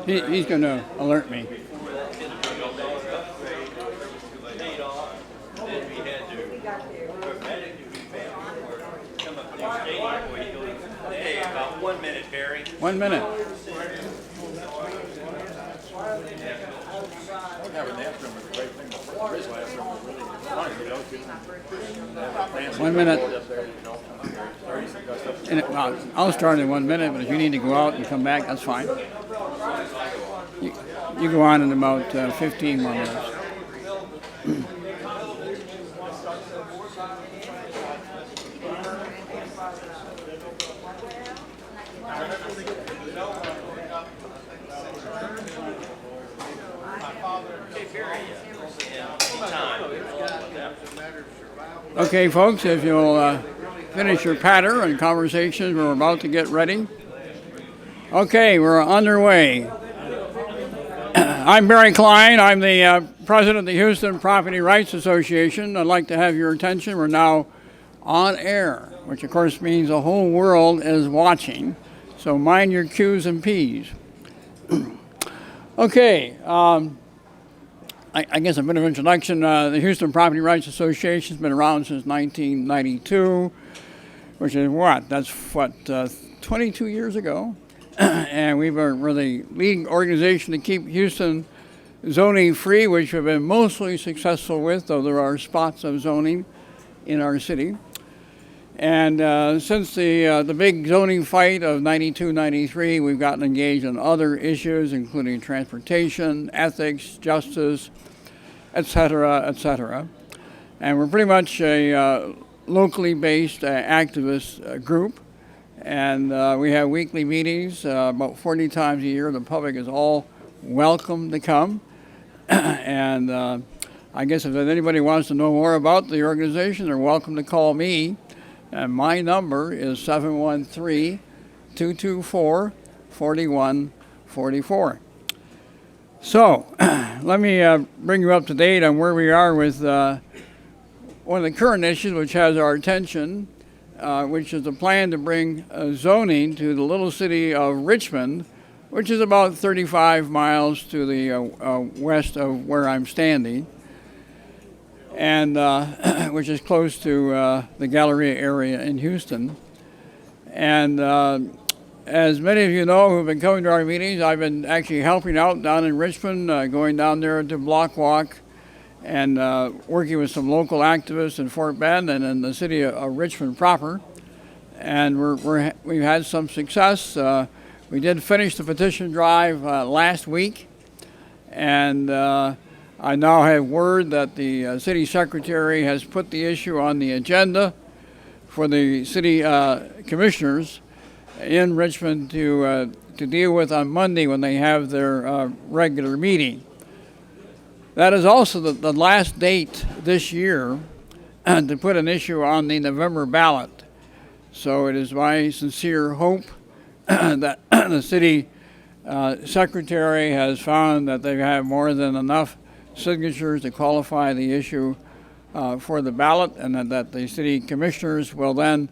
He's going to alert me. Hey, about 1 minute, Barry. 1 minute. One minute. And I'll start in 1 minute, but if you need to go out and come back, that's fine. You go on in about 15 more minutes. Okay, folks, if you'll finish your patter and conversations, we're about to get ready. Okay, we're underway. I'm Barry Klein. I'm the president of the Houston Property Rights Association. I'd like to have your attention. We're now on air, which of course means the whole world is watching. So mind your Q's and P's. Okay. I guess a bit of introduction. The Houston Property Rights Association has been around since 1992, which is what? That's 22 years ago. And we're the leading organization to keep Houston zoning free, which we've been mostly successful with, though there are spots of zoning in our city. And since the big zoning fight of 92-93, we've gotten engaged in other issues, including transportation, ethics, justice, et cetera. And we're pretty much a locally based activist group. And we have weekly meetings about 40 times a year. The public is all welcome to come. And I guess if anybody wants to know more about the organization, they're welcome to call me. And my number is 713-224-4144. So let me bring you up to date on where we are with one of the current issues which has our attention, which is the plan to bring zoning to the little city of Richmond, which is about 35 miles to the west of where I'm standing, and which is close to the Galleria area in Houston. And as many of you know who've been coming to our meetings, I've been actually helping out down in Richmond, going down there to Block Walk and working with some local activists in Fort Bend and in the city of Richmond proper. And we've had some success. We did finish the petition drive last week, and I now have word that the city secretary has put the issue on the agenda for the city commissioners in Richmond to deal with on Monday when they have their regular meeting. That is also the last date this year to put an issue on the November ballot. So it is my sincere hope that the city secretary has found that they have more than enough signatures to qualify the issue for the ballot, and that the city commissioners will then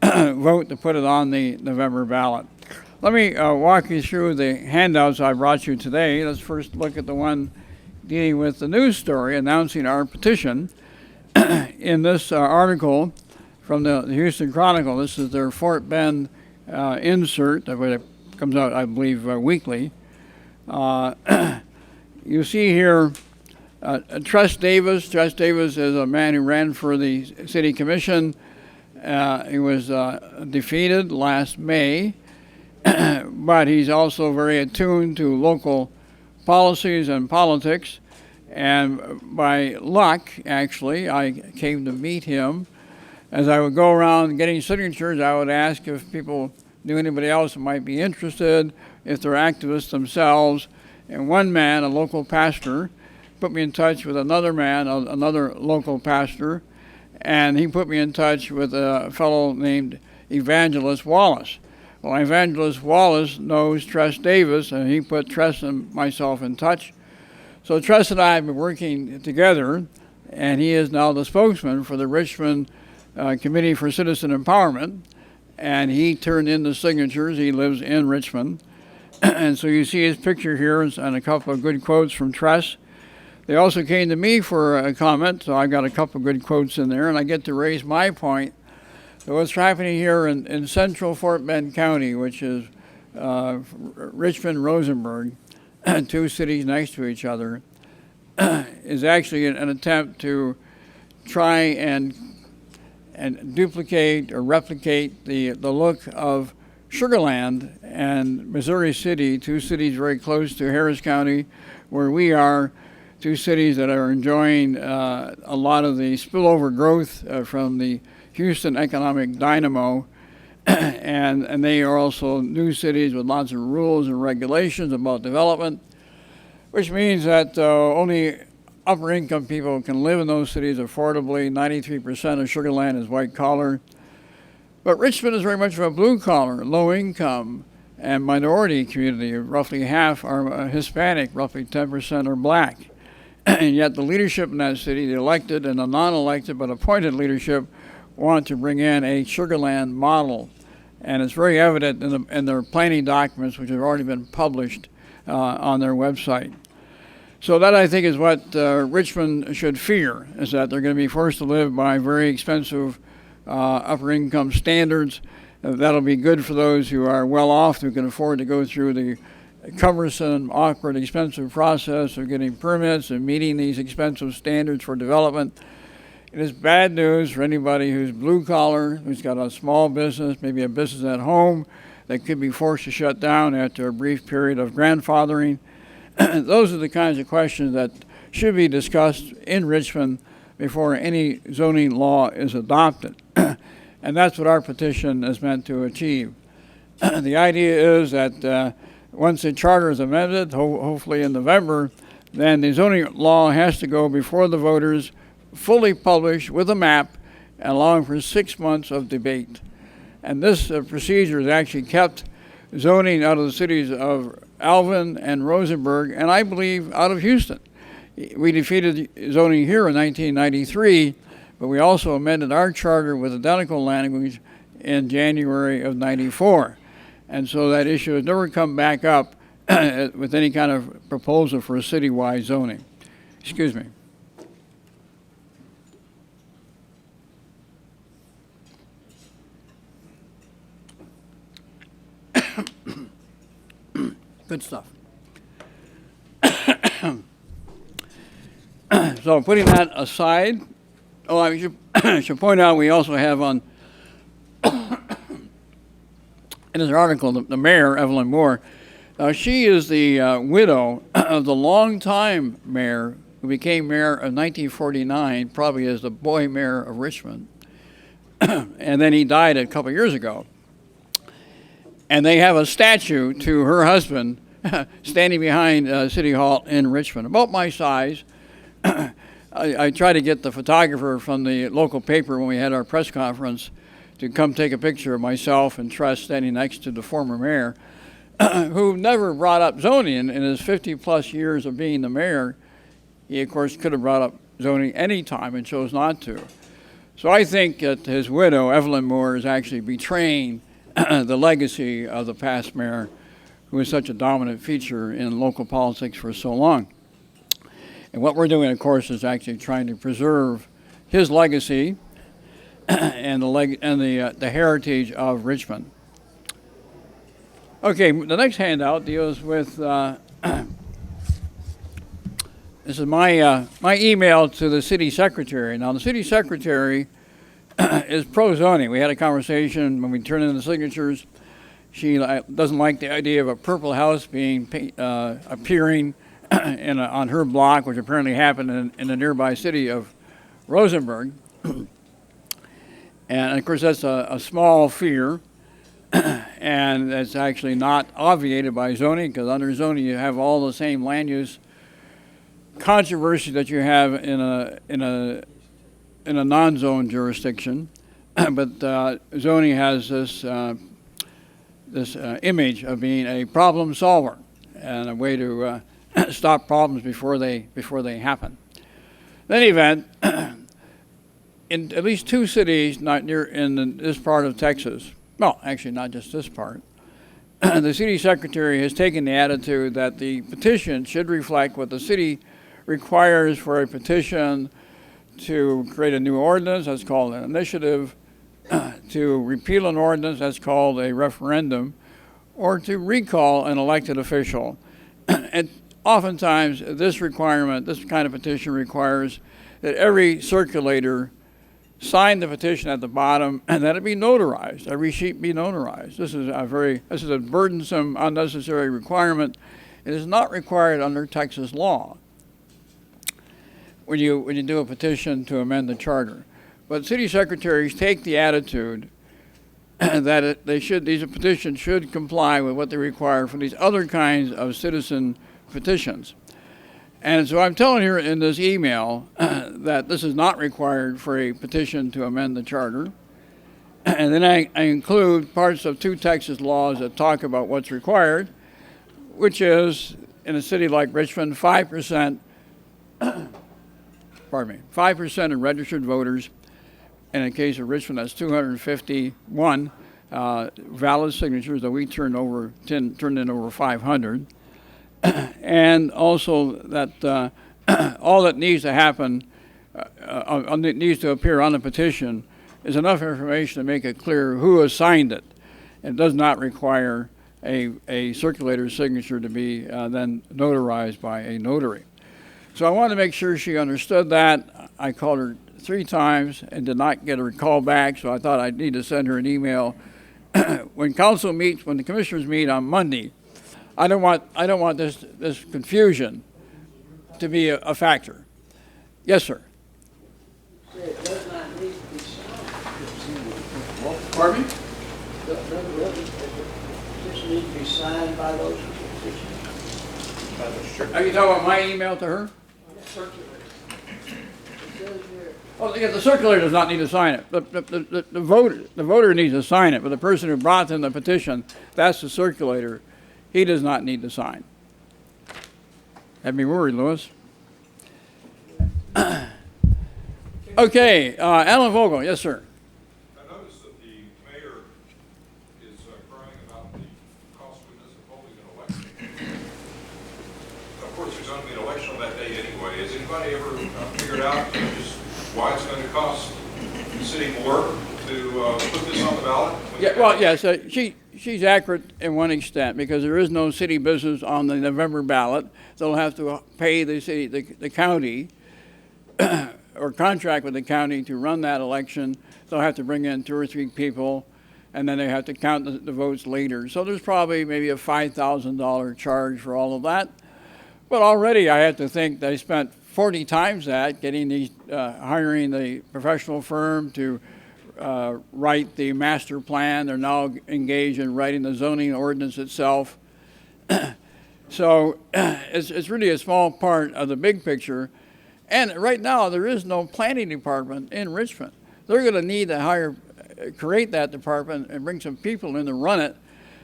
vote to put it on the November ballot. Let me walk you through the handouts I brought you today. Let's first look at the one dealing with the news story announcing our petition. In this article from the Houston Chronicle, this is their Fort Bend insert that comes out, I believe, weekly. You see here Tress Davis. Tress Davis is a man who ran for the city commission. He was defeated last May, but he's also very attuned to local policies and politics. And by luck, actually, I came to meet him. As I would go around getting signatures, I would ask if people knew anybody else that might be interested, if they're activists themselves. And one man, a local pastor, put me in touch with another man, another local pastor, and he put me in touch with a fellow named Evangelist Wallace. Well, Evangelist Wallace knows Tress Davis, and he put Tress and myself in touch. So Tress and I have been working together, and he is now the spokesman for the Richmond Committee for Citizen Empowerment, and he turned in the signatures. He lives in Richmond, And so you see his picture here and a couple of good quotes from Tress. They also came to me for a comment, so I've got a couple of good quotes in there, and I get to raise my point. So what's happening here in central Fort Bend County, which is Richmond, Rosenberg, two cities next to each other, is actually an attempt to try and duplicate or replicate the look of Sugar Land and Missouri City, two cities very close to Harris County, where we are, two cities that are enjoying a lot of the spillover growth from the Houston economic dynamo, and they are also new cities with lots of rules and regulations about development, which means that only upper income people can live in those cities affordably. 93% of Sugar Land is white collar. But Richmond is very much of a blue collar, low income, and minority community. Roughly half are Hispanic, roughly 10% are black. And yet the leadership in that city, the elected and the non-elected but appointed leadership, want to bring in a Sugar Land model. And it's very evident in their planning documents, which have already been published on their website. So that, I think, is what Richmond should fear, is that they're going to be forced to live by very expensive upper income standards. That'll be good for those who are well off, who can afford to go through the cumbersome, awkward, expensive process of getting permits and meeting these expensive standards for development. It is bad news for anybody who's blue collar, who's got a small business, maybe a business at home that could be forced to shut down after a brief period of grandfathering. Those are the kinds of questions that should be discussed in Richmond before any zoning law is adopted. And that's what our petition is meant to achieve. The idea is that once the charter is amended, hopefully in November, then the zoning law has to go before the voters, fully published with a map, and allowing for 6 months of debate. And this procedure has actually kept zoning out of the cities of Alvin and Rosenberg, and I believe out of Houston. We defeated zoning here in 1993, but we also amended our charter with identical language in January of '94. And so that issue has never come back up with any kind of proposal for a citywide zoning. Excuse me. Good stuff. So putting that aside, I should point out we also have on in this article the mayor, Evelyn Moore. She is the widow of the longtime mayor who became mayor of 1949, probably as the boy mayor of Richmond. And then he died a couple years ago. And they have a statue to her husband standing behind City Hall in Richmond, about my size. I tried to get the photographer from the local paper when we had our press conference to come take a picture of myself and Tress standing next to the former mayor, who never brought up zoning in his 50-plus years of being the mayor. He, of course, could have brought up zoning any time and chose not to. So I think that his widow, Evelyn Moore, is actually betraying the legacy of the past mayor, who was such a dominant feature in local politics for so long. And what we're doing, of course, is actually trying to preserve his legacy and the heritage of Richmond. Okay, the next handout deals with this is my email to the city secretary. Now, the city secretary is pro-zoning. We had a conversation when we turned in the signatures. She doesn't like the idea of a purple house being appearing on her block, which apparently happened in the nearby city of Rosenberg. And of course, that's a small fear, and that's actually not obviated by zoning, because under zoning you have all the same land use controversy that you have in a non-zone jurisdiction. But zoning has this image of being a problem solver and a way to stop problems before they happen. In any event, in at least two cities, not near in this part of Texas, well, actually not just this part, the city secretary has taken the attitude that the petition should reflect what the city requires for a petition to create a new ordinance, that's called an initiative, to repeal an ordinance, that's called a referendum, or to recall an elected official. And oftentimes, this kind of petition requires that every circulator sign the petition at the bottom and that it be notarized, every sheet be notarized. This is a burdensome, unnecessary requirement. It is not required under Texas law when you do a petition to amend the charter. But city secretaries take the attitude that these petitions should comply with what they require for these other kinds of citizen petitions. And so I'm telling you in this email that this is not required for a petition to amend the charter. And then I include parts of 2 Texas laws that talk about what's required, which is, in a city like Richmond, 5% of registered voters. In the case of Richmond, that's 251 valid signatures that we turned in over 500. And also that all that needs to happen, needs to appear on the petition, is enough information to make it clear who has signed it. It does not require a circulator's signature to be then notarized by a notary. So I wanted to make sure she understood that. I called her 3 times and did not get a call back, so I thought I'd need to send her an email. When the commissioners meet on Monday, I don't want this confusion to be a factor. Yes, sir. It does not need to be signed. Pardon me? This needs to be signed by those petitioners. Are you talking about my email to her? Circulator. It says here, Oh, yeah, the circulator does not need to sign it. The voter needs to sign it, but the person who brought in the petition, that's the circulator. He does not need to sign. Had me worried, Louis. Okay, Alan Vogel, yes, sir. I noticed that the mayor is crying about the costliness of holding an election. Of course, there's going to be an election on that day anyway. Has anybody ever figured out just why it's going to cost the city more to put this on the ballot? Yeah, well, yes, she's accurate in one extent because there is no city business on the November ballot. They'll have to pay the county or contract with the county to run that election. They'll have to bring in 2 or 3 people, and then they have to count the votes later. So there's probably maybe a $5,000 charge for all of that. But already I have to think they spent 40 times that getting hiring the professional firm to write the master plan. They're now engaged in writing the zoning ordinance itself. So it's really a small part of the big picture. And right now, there is no planning department in Richmond. They're going to need to create that department and bring some people in to run it.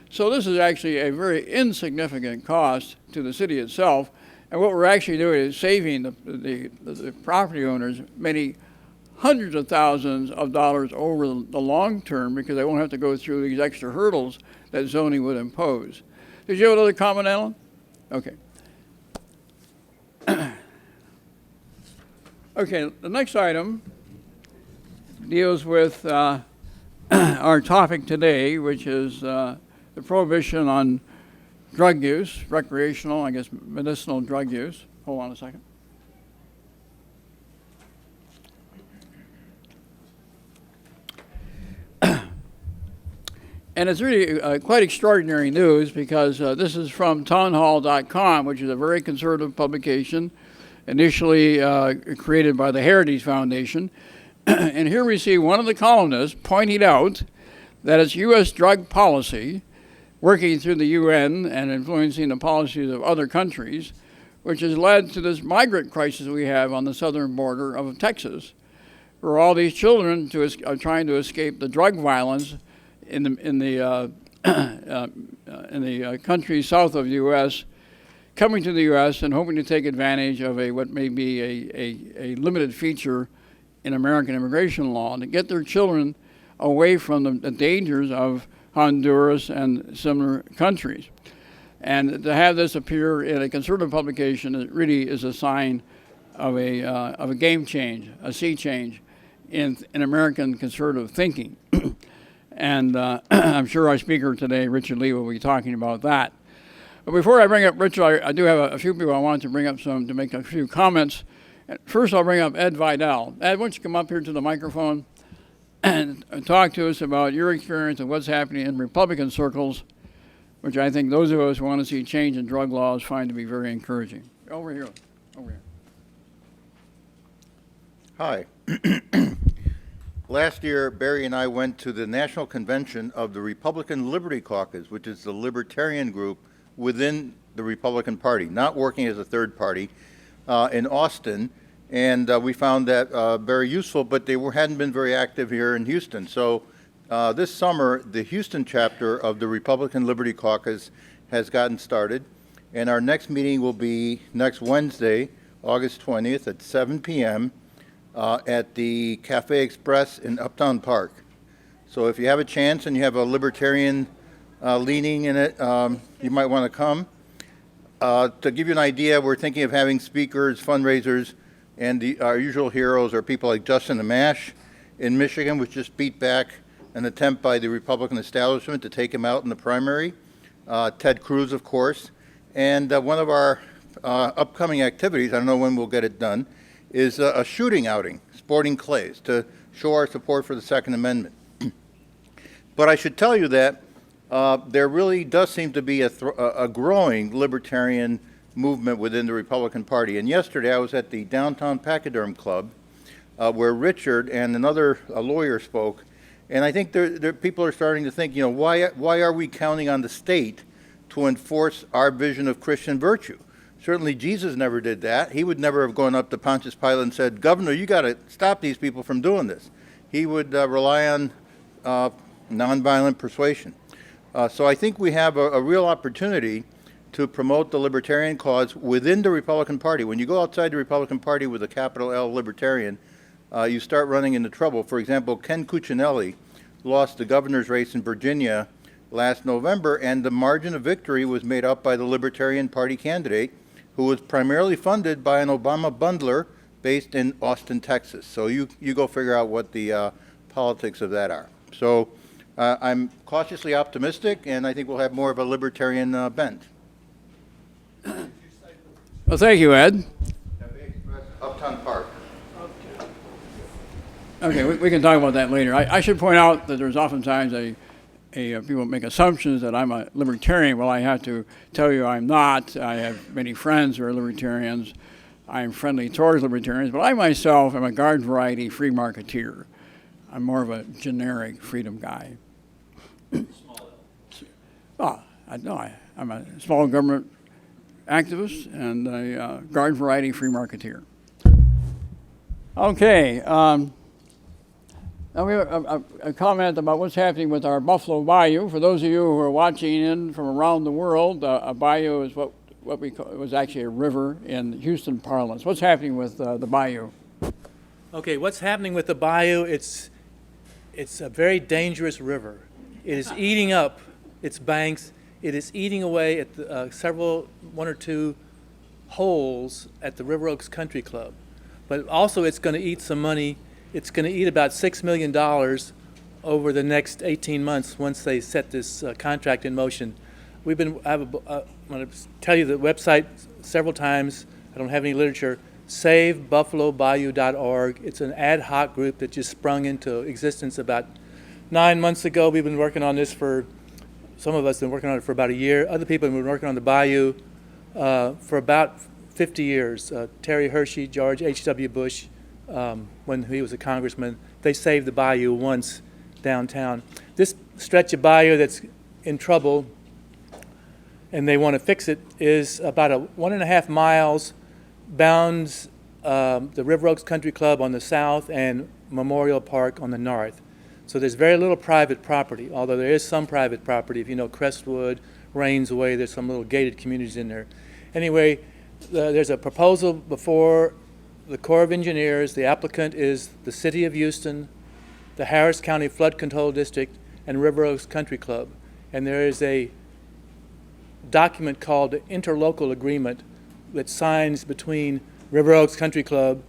So this is actually a very insignificant cost to the city itself. And what we're actually doing is saving the property owners many hundreds of thousands of dollars over the long term because they won't have to go through these extra hurdles that zoning would impose. Did you have another comment, Alan? Okay. Okay, the next item deals with our topic today, which is the prohibition on drug use, recreational, I guess medicinal drug use. Hold on a second. And it's really quite extraordinary news because this is from townhall.com, which is a very conservative publication, initially created by the Heritage Foundation. And here we see one of the columnists pointing out that it's U.S. drug policy, working through the UN and influencing the policies of other countries, which has led to this migrant crisis we have on the southern border of Texas, where all these children are trying to escape the drug violence in the countries south of the U.S., coming to the U.S. and hoping to take advantage of what may be a limited feature in American immigration law to get their children away from the dangers of Honduras, and similar countries. And to have this appear in a conservative publication, it really is a sign of a game change, a sea change in American conservative thinking. And I'm sure our speaker today, Richard Lee, will be talking about that. But before I bring up Richard, I do have a few people I want to bring up to make a few comments. First, I'll bring up Ed Vidal. Ed, why don't you come up here to the microphone and talk to us about your experience of what's happening in Republican circles, which I think those of us who want to see change in drug laws find to be very encouraging. Over here. Hi. Last year, Barry and I went to the National Convention of the Republican Liberty Caucus, which is the libertarian group within the Republican Party, not working as a third party, in Austin. And we found that very useful, but they hadn't been very active here in Houston. So this summer, the Houston chapter of the Republican Liberty Caucus has gotten started. And our next meeting will be next Wednesday, August 20th at 7 p.m. At the Cafe Express in Uptown Park. So if you have a chance and you have a libertarian leaning in it, you might want to come. To give you an idea, we're thinking of having speakers, fundraisers, and our usual heroes are people like Justin Amash in Michigan, which just beat back an attempt by the Republican establishment to take him out in the primary. Ted Cruz, of course. And one of our upcoming activities, I don't know when we'll get it done, is a shooting outing, sporting clays, to show our support for the Second Amendment. But I should tell you that there really does seem to be a growing libertarian movement within the Republican Party. And yesterday I was at the Downtown Pachyderm Club where Richard and another lawyer spoke. And I think people are starting to think, why are we counting on the state to enforce our vision of Christian virtue? Certainly Jesus never did that. He would never have gone up to Pontius Pilate and said, Governor, you got to stop these people from doing this. He would rely on nonviolent persuasion. So I think we have a real opportunity to promote the libertarian cause within the Republican Party. When you go outside the Republican Party with a capital L libertarian, you start running into trouble. For example, Ken Cuccinelli lost the governor's race in Virginia last November, and the margin of victory was made up by the Libertarian Party candidate, who was primarily funded by an Obama bundler based in Austin, Texas. So you go figure out what the politics of that are. So I'm cautiously optimistic, and I think we'll have more of a libertarian bent. Well, thank you, Ed. Uptown Park. Okay, we can talk about that later. I should point out that there's oftentimes people make assumptions that I'm a libertarian. Well, I have to tell you I'm not. I have many friends who are libertarians. I'm friendly towards libertarians, but I myself am a garden variety free marketeer. I'm more of a generic freedom guy. I'm a small government activist and a garden variety free marketeer. Okay. Now we have a comment about what's happening with our Buffalo Bayou. For those of you who are watching in from around the world, a bayou is what we call, it was actually a river in Houston parlance. What's happening with the bayou? Okay, what's happening with the bayou? It's a very dangerous river. It is eating up its banks. It is eating away at one or two holes at the River Oaks Country Club. But also it's going to eat some money. It's going to eat about $6 million over the next 18 months once they set this contract in motion. I'm going to tell you the website several times. I don't have any literature. SaveBuffaloBayou.org. It's an ad hoc group that just sprung into existence about 9 months ago. We've been working on this some of us have been working on it for about a year. Other people have been working on the bayou for about 50 years. Terry Hershey, George H.W. Bush, when he was a congressman, they saved the bayou once downtown. This stretch of bayou that's in trouble and they want to fix it is about 1.5 miles, bounds the River Oaks Country Club on the south and Memorial Park on the north. So there's very little private property, although there is some private property. If you know Crestwood, Rains Way, there's some little gated communities in there. Anyway, there's a proposal before the Corps of Engineers. The applicant is the City of Houston, the Harris County Flood Control District, and River Oaks Country Club. And there is a document called the interlocal agreement that signs between River Oaks Country Club,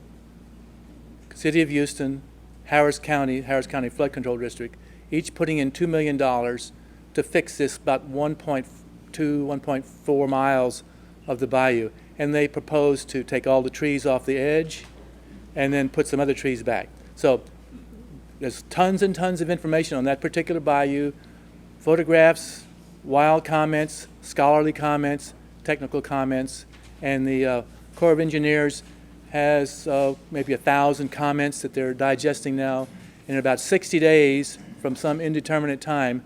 City of Houston, Harris County Flood Control District, each putting in $2 million to fix this about 1.2, 1.4 miles of the bayou. And they propose to take all the trees off the edge and then put some other trees back. So there's tons and tons of information on that particular bayou, photographs, wild comments, scholarly comments, technical comments, and the Corps of Engineers has maybe 1,000 comments that they're digesting now. In about 60 days, from some indeterminate time,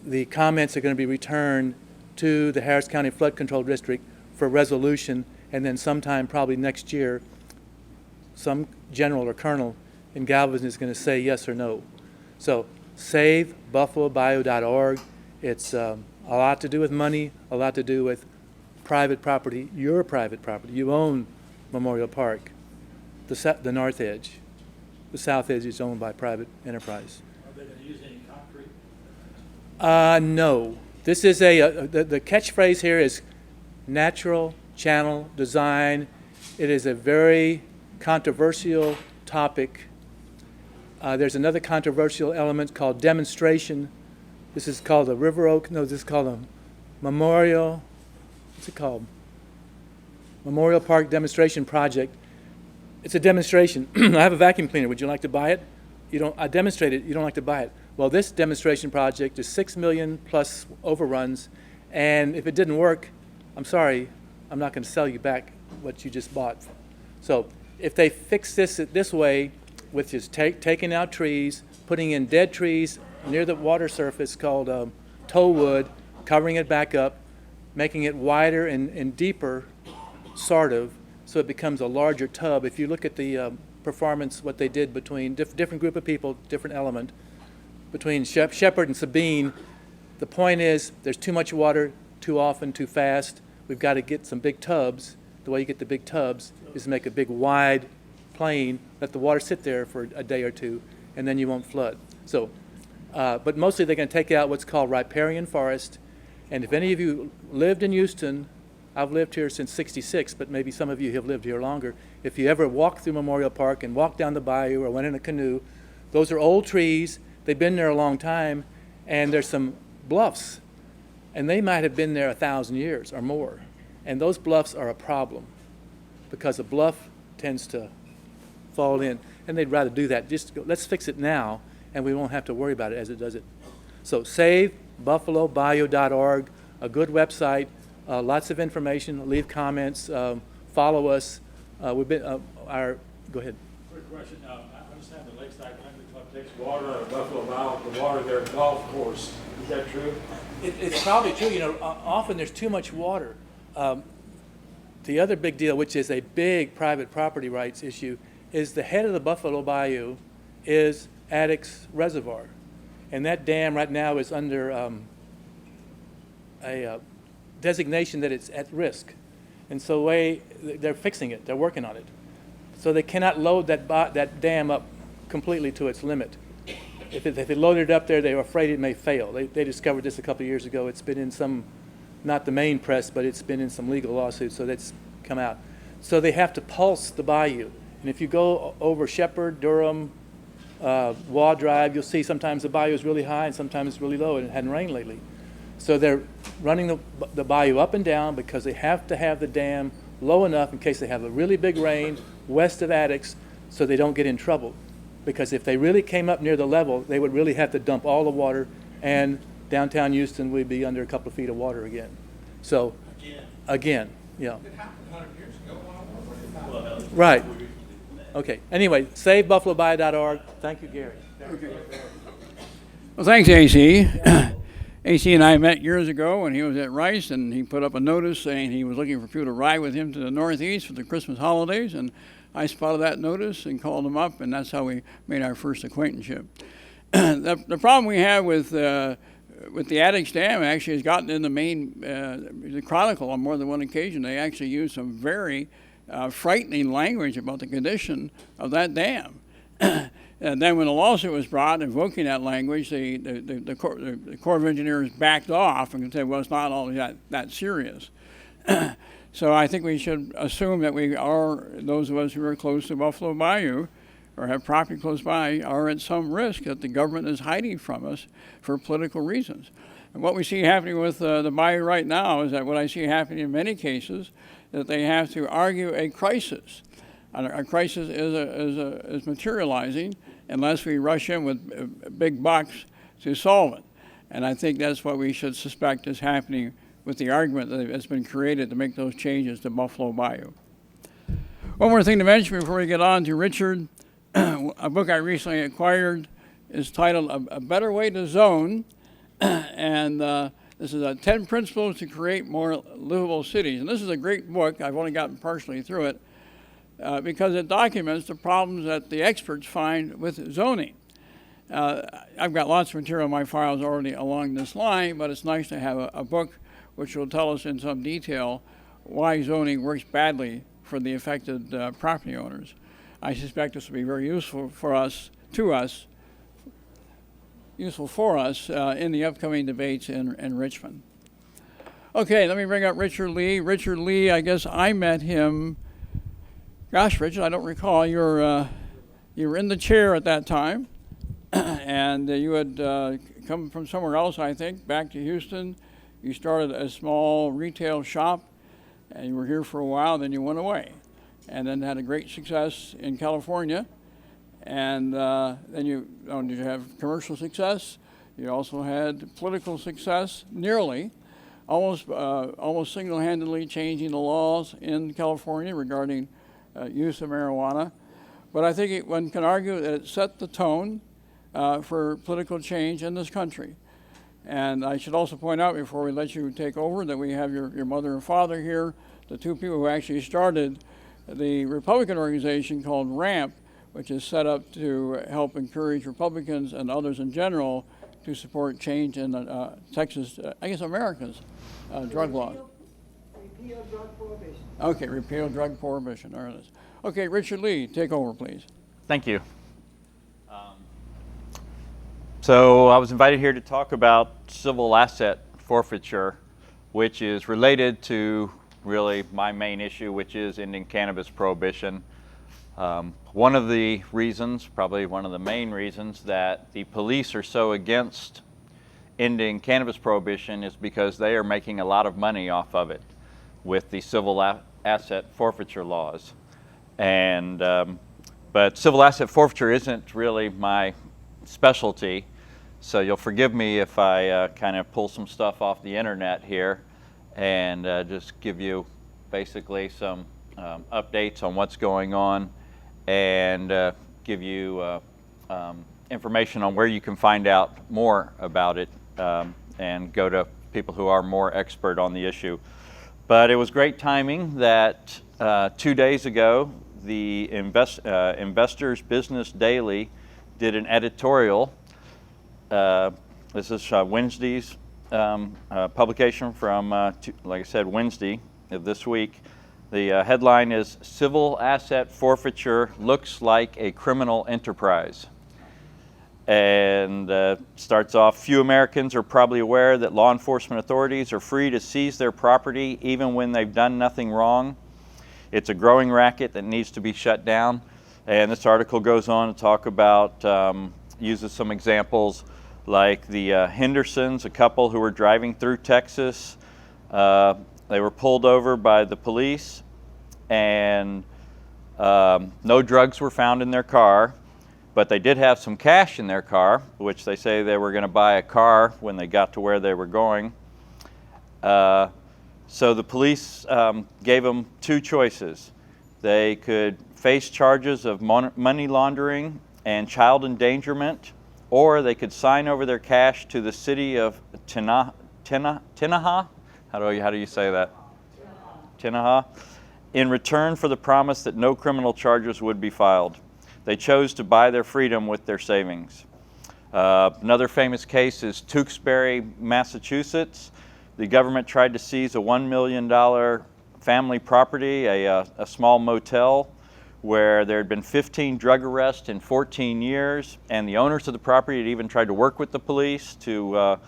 the comments are going to be returned to the Harris County Flood Control District for resolution, and then sometime probably next year, some general or colonel in Galveston is going to say yes or no. So savebuffalobayou.org. It's a lot to do with money, a lot to do with private property, your private property. You own Memorial Park, the north edge. The south edge is owned by private enterprise. Are they going to use any concrete? No. This is the catchphrase here is natural channel design. It is a very controversial topic. There's another controversial element called demonstration. This is called the River Oak, no, this is called a Memorial, what's it called? Memorial Park Demonstration Project. It's a demonstration. I have a vacuum cleaner. Would you like to buy it? I demonstrated. You don't like to buy it. Well, this demonstration project is $6 million plus overruns, and if it didn't work, I'm sorry, I'm not going to sell you back what you just bought. So if they fix this way, with just taking out trees, putting in dead trees near the water surface called tow wood, covering it back up, making it wider and deeper, sort of, so it becomes a larger tub. If you look at the performance, what they did between different group of people, different element, between Shepard and Sabine, the point is there's too much water, too often, too fast. We've got to get some big tubs. The way you get the big tubs is to make a big wide plain, let the water sit there for a day or two, and then you won't flood. So, but mostly they're going to take out what's called riparian forest. And if any of you lived in Houston, I've lived here since '66, but maybe some of you have lived here longer. If you ever walked through Memorial Park and walked down the bayou or went in a canoe, those are old trees. They've been there a long time, and there's some bluffs, and they might have been there 1,000 years or more. And those bluffs are a problem because a bluff tends to fall in, and they'd rather do that. Just go, let's fix it now, and we won't have to worry about it as it does it. So savebuffalobayou.org, a good website, lots of information. Leave comments, follow us. We've been go ahead. Quick question. I understand the Lakeside Country Club takes water out of Buffalo Bayou, the water their golf course. Is that true? It's probably true. You know, often there's too much water. The other big deal, which is a big private property rights issue, is the head of the Buffalo Bayou is Addicks Reservoir. And that dam right now is under a designation that it's at risk. And so they're fixing it. They're working on it. So they cannot load that dam up completely to its limit. If they loaded it up there, they were afraid it may fail. They discovered this a couple of years ago. It's been in some, not the main press, but it's been in some legal lawsuits, so that's come out. So they have to pulse the bayou. And if you go over Shepard, Durham, Waugh Drive, you'll see sometimes the bayou is really high and sometimes it's really low, and it hadn't rained lately. So they're running the bayou up and down because they have to have the dam low enough in case they have a really big rain west of Addicks so they don't get in trouble. Because if they really came up near the level, they would really have to dump all the water, and downtown Houston would be under a couple of feet of water again. So, again, yeah. It happened 100 years ago. What are you talking about? Right. Okay. Anyway, savebuffalobayou.org. Thank you, Gary. Well, thanks, AC. AC and I met years ago when he was at Rice, and he put up a notice saying he was looking for people to ride with him to the Northeast for the Christmas holidays, and I spotted that notice and called him up, and that's how we made our first acquaintanceship. The problem we have with the Addicks Dam actually has gotten in the main the Chronicle on more than one occasion. They actually used some very frightening language about the condition of that dam. And then when the lawsuit was brought invoking that language, the Corps of Engineers backed off and said, well, it's not all that serious. So I think we should assume that we are, those of us who are close to Buffalo Bayou or have property close by, are at some risk that the government is hiding from us for political reasons. And what we see happening with the Bayou right now is that what I see happening in many cases, that they have to argue a crisis. A crisis is materializing unless we rush in with big bucks to solve it. And I think that's what we should suspect is happening with the argument that has been created to make those changes to Buffalo Bayou. One more thing to mention before we get on to Richard. A book I recently acquired is titled A Better Way to Zone, and this is 10 Principles to Create More Livable Cities. And this is a great book. I've only gotten partially through it because it documents the problems that the experts find with zoning. I've got lots of material in my files already along this line, but it's nice to have a book which will tell us in some detail why zoning works badly for the affected property owners. I suspect this will be very useful for us, in the upcoming debates in Richmond. Okay, let me bring up Richard Lee. Richard Lee, I guess I met him, gosh, Richard, I don't recall. You were in the chair at that time, and you had come from somewhere else, I think, back to Houston. You started a small retail shop, and you were here for a while, then you went away. And then had a great success in California. And then you have commercial success. You also had political success, nearly, almost single-handedly changing the laws in California regarding use of marijuana. But I think one can argue that it set the tone for political change in this country. And I should also point out before we let you take over that we have your mother and father here, the two people who actually started the Republican organization called RAMP, which is set up to help encourage Republicans and others in general to support change in Texas, America's drug laws. Repeal drug prohibition. Okay, repeal drug prohibition. There it is. Okay, Richard Lee, take over, please. Thank you. So I was invited here to talk about civil asset forfeiture, which is related to really my main issue, which is ending cannabis prohibition. One of the reasons, probably one of the main reasons, that the police are so against ending cannabis prohibition is because they are making a lot of money off of it with the civil asset forfeiture laws. And but civil asset forfeiture isn't really my specialty, so you'll forgive me if I kind of pull some stuff off the internet here and just give you basically some updates on what's going on and give you information on where you can find out more about it and go to people who are more expert on the issue. But it was great timing that 2 days ago the Investors Business Daily did an editorial. This is Wednesday's publication from, like I said, Wednesday of this week. The headline is "Civil Asset Forfeiture Looks Like a Criminal Enterprise." And starts off, few Americans are probably aware that law enforcement authorities are free to seize their property even when they've done nothing wrong. It's a growing racket that needs to be shut down. And this article goes on to talk about, uses some examples like the Hendersons, a couple who were driving through Texas. They were pulled over by the police and no drugs were found in their car, but they did have some cash in their car, which they say they were going to buy a car when they got to where they were going. So the police gave them two choices. They could face charges of money laundering and child endangerment, or they could sign over their cash to the city of Tinaha. How do you say that? Tinaha. In return for the promise that no criminal charges would be filed. They chose to buy their freedom with their savings. Another famous case is Tewksbury, Massachusetts. The government tried to seize a $1 million family property, a small motel, where there had been 15 drug arrests in 14 years, and the owners of the property had even tried to work with the police to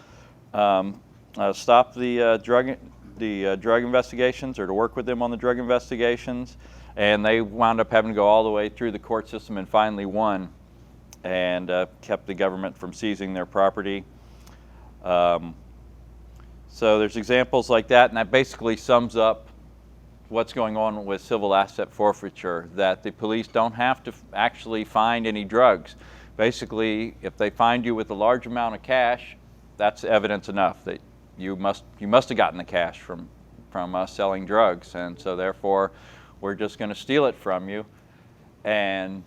stop the drug investigations, or to work with them on the drug investigations, and they wound up having to go all the way through the court system and finally won, and kept the government from seizing their property. So there's examples like that, and that basically sums up what's going on with civil asset forfeiture, that the police don't have to actually find any drugs. Basically, if they find you with a large amount of cash, that's evidence enough that you must have gotten the cash from us selling drugs, and so therefore we're just going to steal it from you. And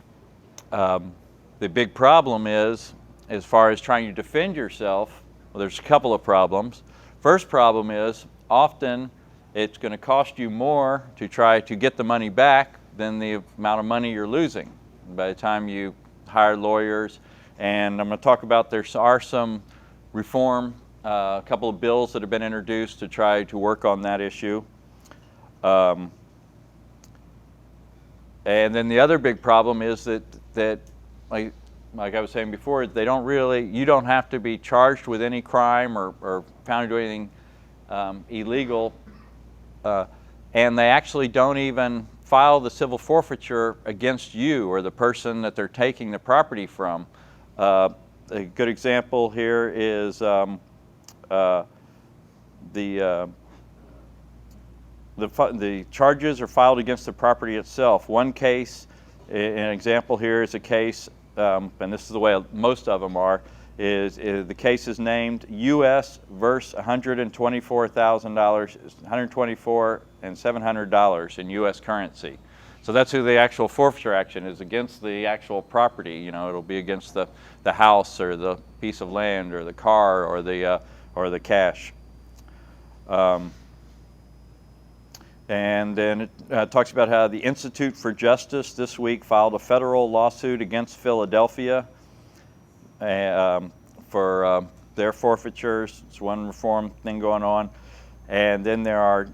the big problem is, as far as trying to defend yourself, well, there's a couple of problems. First problem is, often it's going to cost you more to try to get the money back than the amount of money you're losing by the time you hire lawyers. And I'm going to talk about there are some reform, a couple of bills that have been introduced to try to work on that issue. And then the other big problem is that like I was saying before, you don't have to be charged with any crime or found to do anything illegal, and they actually don't even file the civil forfeiture against you or the person that they're taking the property from. A good example here is the charges are filed against the property itself. One case, an example here is a case, and this is the way most of them are, is the case is named U.S. versus $124,000, $124,700 in U.S. currency. So that's who the actual forfeiture action is against, the actual property. You know, it'll be against the house or the piece of land or the car or the cash. And then it talks about how the Institute for Justice this week filed a federal lawsuit against Philadelphia for their forfeitures. It's one reform thing going on. And then there are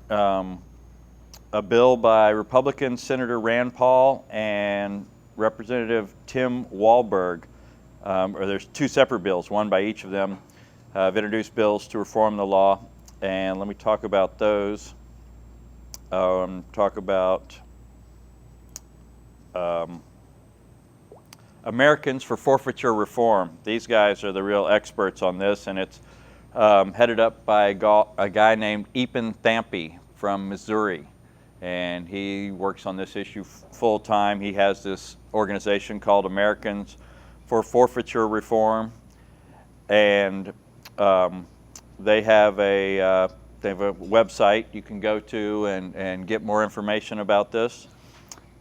a bill by Republican Senator Rand Paul and Representative Tim Walberg, or there's two separate bills, one by each of them, have introduced bills to reform the law. And let me talk about those. Talk about Americans for Forfeiture Reform. These guys are the real experts on this, and it's headed up by a guy named Epan Thampi from Missouri, and he works on this issue full time. He has this organization called Americans for Forfeiture Reform, and they have a website you can go to and get more information about this.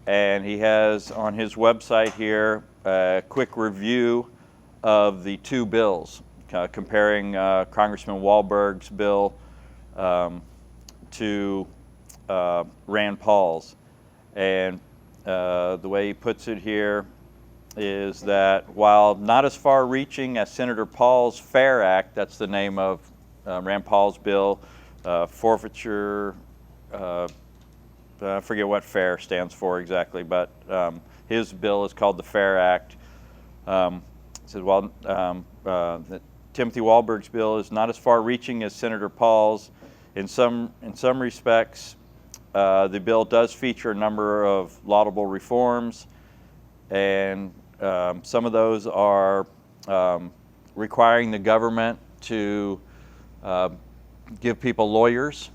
And he has on his website here a quick review of the two bills, comparing Congressman Walberg's bill to Rand Paul's. And the way he puts it here is that while not as far-reaching as Senator Paul's FAIR Act, that's the name of Rand Paul's bill, forfeiture, I forget what FAIR stands for exactly, but his bill is called the FAIR Act. It says, while Timothy Walberg's bill is not as far-reaching as Senator Paul's, in some respects, the bill does feature a number of laudable reforms, and some of those are requiring the government to give people lawyers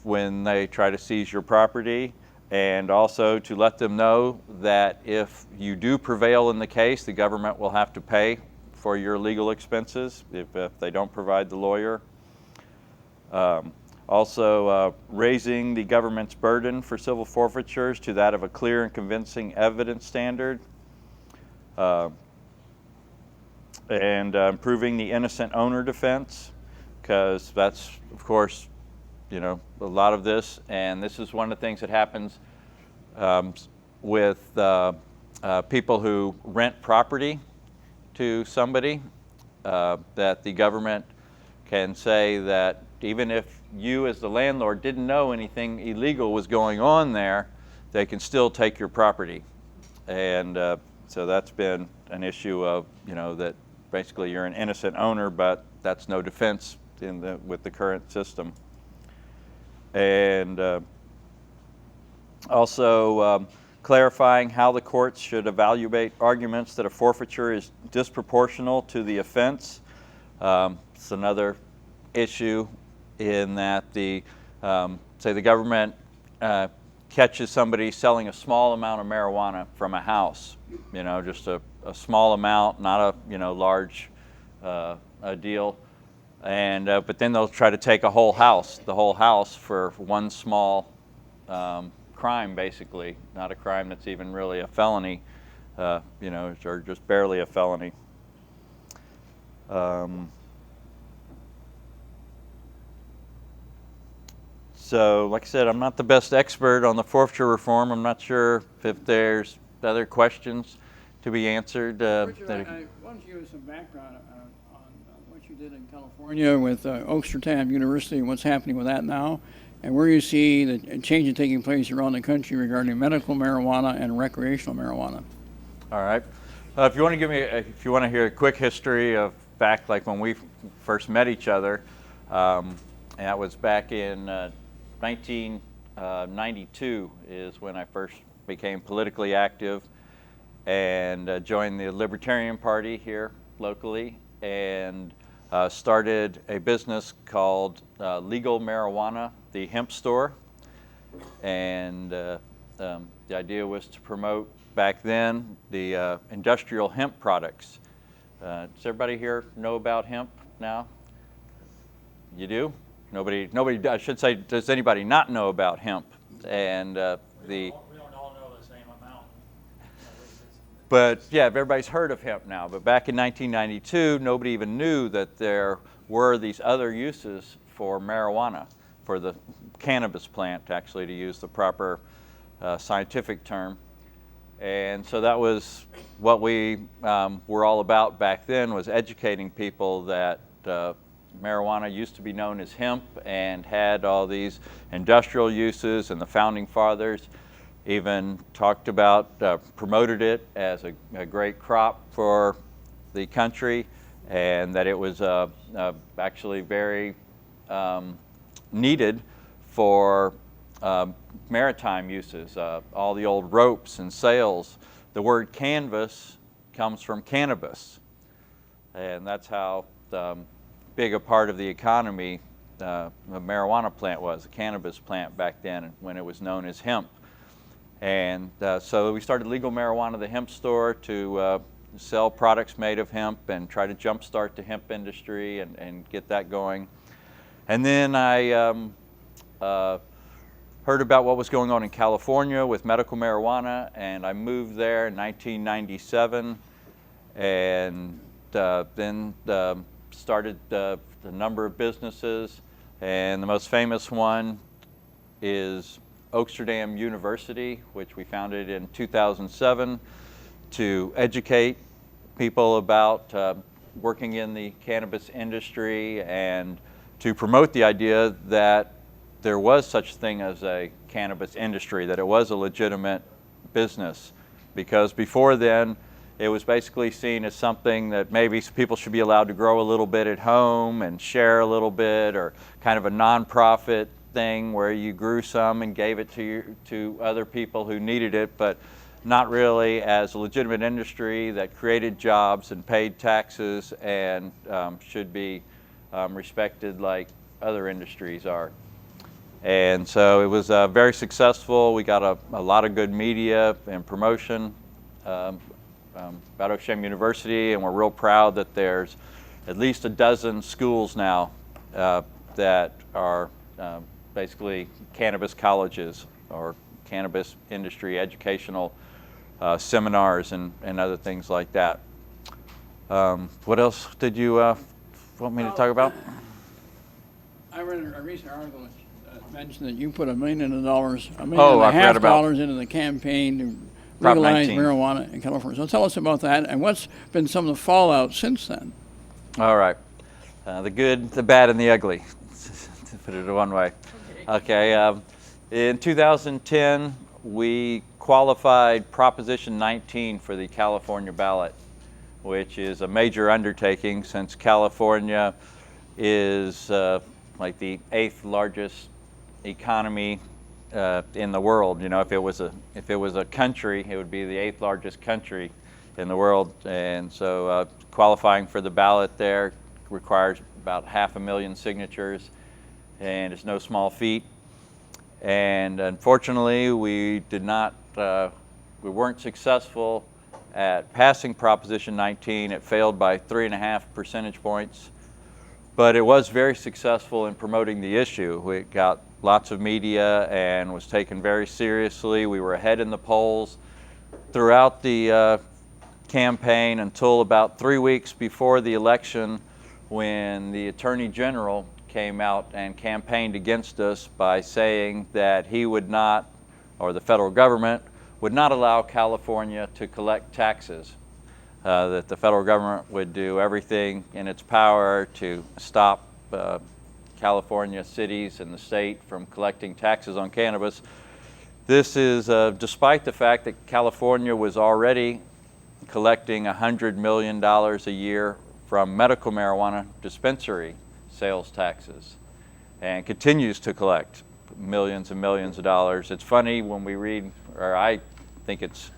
when they try to seize your property, and also to let them know that if you do prevail in the case, the government will have to pay for your legal expenses if they don't provide the lawyer. Also, raising the government's burden for civil forfeitures to that of a clear and convincing evidence standard, and improving the innocent owner defense, because that's, of course, you know, a lot of this, and this is one of the things that happens with people who rent property to somebody, that the government can say that even if you as the landlord didn't know anything illegal was going on there, they can still take your property And so that's been an issue of, that basically you're an innocent owner, but that's no defense with the current system. And also clarifying how the courts should evaluate arguments that a forfeiture is disproportional to the offense. It's another issue in that say the government catches somebody selling a small amount of marijuana from a house, just a small amount, not a large a deal, and but then they'll try to take the whole house for one small crime, basically, not a crime that's even really a felony, or just barely a felony. So, like I said, I'm not the best expert on the forfeiture reform. I'm not sure if there's other questions to be answered. Richard, why don't you give us some background on what you did in California with Oaksterdam University and what's happening with that now, and where you see the changes taking place around the country regarding medical marijuana and recreational marijuana. All right. If you want to hear a quick history of back like when we first met each other, and that was back in 1992 is when I first became politically active and joined the Libertarian Party here locally, and started a business called Legal Marijuana, the hemp store. And the idea was to promote back then the industrial hemp products. Does everybody here know about hemp now? You do? Nobody, I should say, does anybody not know about hemp? And We don't all know the same amount. But yeah, everybody's heard of hemp now. But back in 1992, nobody even knew that there were these other uses for marijuana, for the cannabis plant, actually, to use the proper scientific term. And so that was what we were all about back then, was educating people that marijuana used to be known as hemp and had all these industrial uses, and the founding fathers even talked about, promoted it as a great crop for the country, and that it was actually very needed for maritime uses, all the old ropes and sails. The word canvas comes from cannabis, and that's how big a part of the economy the marijuana plant was, the cannabis plant back then, when it was known as hemp. And so we started Legal Marijuana, the hemp store, to sell products made of hemp and try to jumpstart the hemp industry and get that going. And then I heard about what was going on in California with medical marijuana, and I moved there in 1997, and then started a number of businesses, and the most famous one is Oaksterdam University, which we founded in 2007 to educate people about working in the cannabis industry and to promote the idea that there was such a thing as a cannabis industry, that it was a legitimate business. Because before then, it was basically seen as something that maybe people should be allowed to grow a little bit at home and share a little bit, or kind of a nonprofit thing where you grew some and gave it to other people who needed it, but not really as a legitimate industry that created jobs and paid taxes and should be respected like other industries are. And so it was very successful. We got a lot of good media and promotion about Oaksterdam University, and we're real proud that there's at least a dozen schools now that are basically cannabis colleges or cannabis industry educational seminars and other things like that. What else did you want me to talk about? I read a recent article that mentioned that you put $1 million, $1.5 million into the campaign to legalize marijuana in California. So tell us about that, and what's been some of the fallout since then? All right. The good, the bad, and the ugly, to put it one way. Okay. In 2010, we qualified Proposition 19 for the California ballot, which is a major undertaking since California is like the 8th largest economy in the world. You know, if it was a country, it would be the 8th largest country in the world. And so qualifying for the ballot there requires about 500,000 signatures, and it's no small feat. And unfortunately, we weren't successful at passing Proposition 19. It failed by 3.5 percentage points, but it was very successful in promoting the issue. It got lots of media and was taken very seriously. We were ahead in the polls throughout the campaign until about 3 weeks before the election, when the Attorney General came out and campaigned against us by saying that he would not, or the federal government would not allow California to collect taxes, that the federal government would do everything in its power to stop California cities and the state from collecting taxes on cannabis. This is despite the fact that California was already collecting $100 million a year from medical marijuana dispensary sales taxes, and continues to collect millions and millions of dollars. It's funny when we read, or I think it's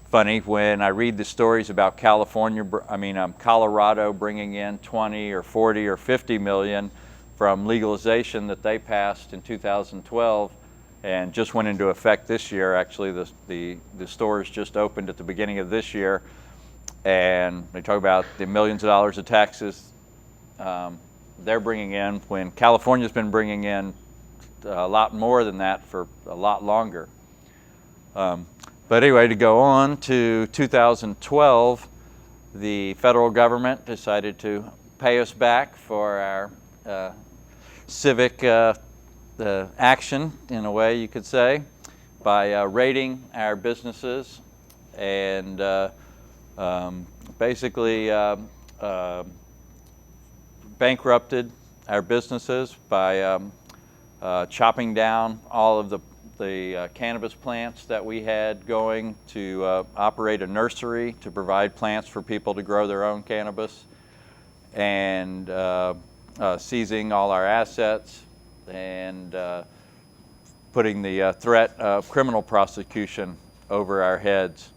funny when I read the stories about Colorado bringing in 20 or 40 or 50 million from legalization that they passed in 2012 and just went into effect this year. Actually, the stores just opened at the beginning of this year, and they talk about the millions of dollars of taxes they're bringing in, when California's been bringing in a lot more than that for a lot longer. But anyway, to go on to 2012, the federal government decided to pay us back for our civic action, in a way you could say, by raiding our businesses and basically bankrupted our businesses by chopping down all of the cannabis plants that we had going to operate a nursery to provide plants for people to grow their own cannabis, and seizing all our assets and putting the threat of criminal prosecution over our heads.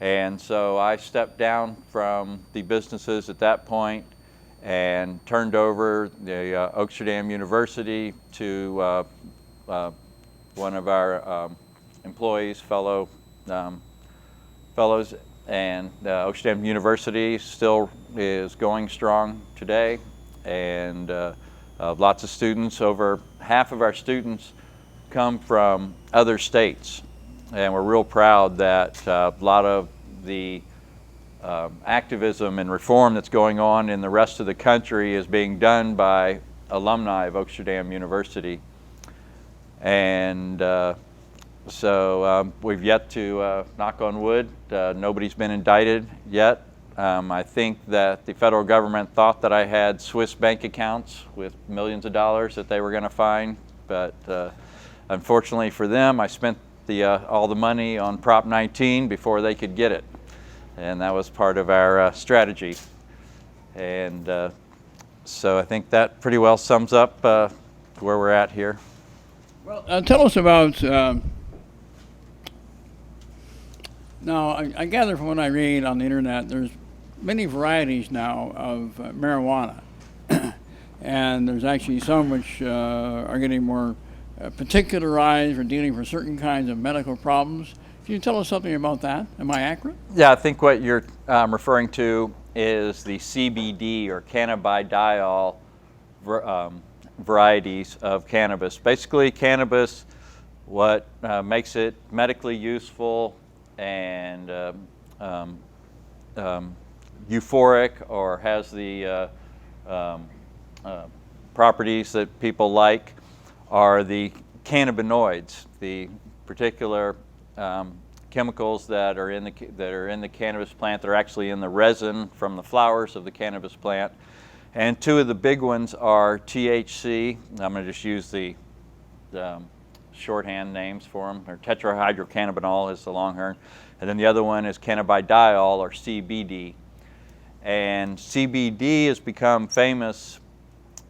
And so I stepped down from the businesses at that point and turned over the Oaksterdam University to one of our employees, fellows, and Oaksterdam University still is going strong today, and lots of students. Over half of our students come from other states, and we're real proud that a lot of the activism and reform that's going on in the rest of the country is being done by alumni of Oaksterdam University. And so we've yet to, knock on wood, nobody's been indicted yet. I think that the federal government thought that I had Swiss bank accounts with millions of dollars that they were going to find, but unfortunately for them, I spent all the money on Prop 19 before they could get it. And that was part of our strategy. And so I think that pretty well sums up where we're at here. Well, tell us about, now I gather from what I read on the internet, there's many varieties now of marijuana. And there's actually some which are getting more particularized or dealing with certain kinds of medical problems. Can you tell us something about that? Am I accurate? Yeah, I think what you're referring to is the CBD or cannabidiol varieties of cannabis. Basically, cannabis, what makes it medically useful and euphoric, or has the properties that people like, are the cannabinoids, the particular chemicals that are in the cannabis plant that are actually in the resin from the flowers of the cannabis plant. And two of the big ones are THC. I'm going to just use the shorthand names for them. Or tetrahydrocannabinol is the Longhorn. And then the other one is cannabidiol, or CBD. And CBD has become famous.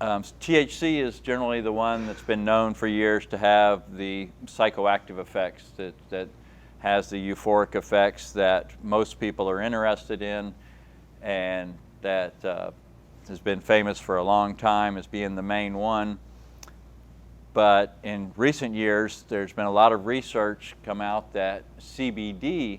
THC is generally the one that's been known for years to have the psychoactive effects, that has the euphoric effects that most people are interested in, and that has been famous for a long time as being the main one. But in recent years, there's been a lot of research come out that CBD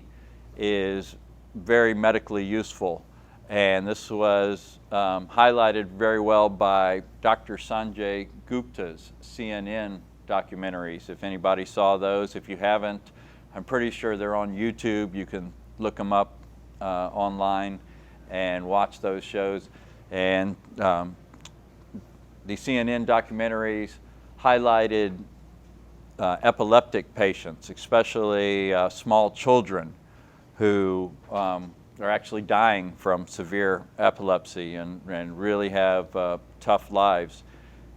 is very medically useful. And this was highlighted very well by Dr. Sanjay Gupta's CNN documentaries. If anybody saw those, if you haven't, I'm pretty sure they're on YouTube. You can look them up online and watch those shows. And the CNN documentaries highlighted epileptic patients, especially small children who are actually dying from severe epilepsy and really have tough lives.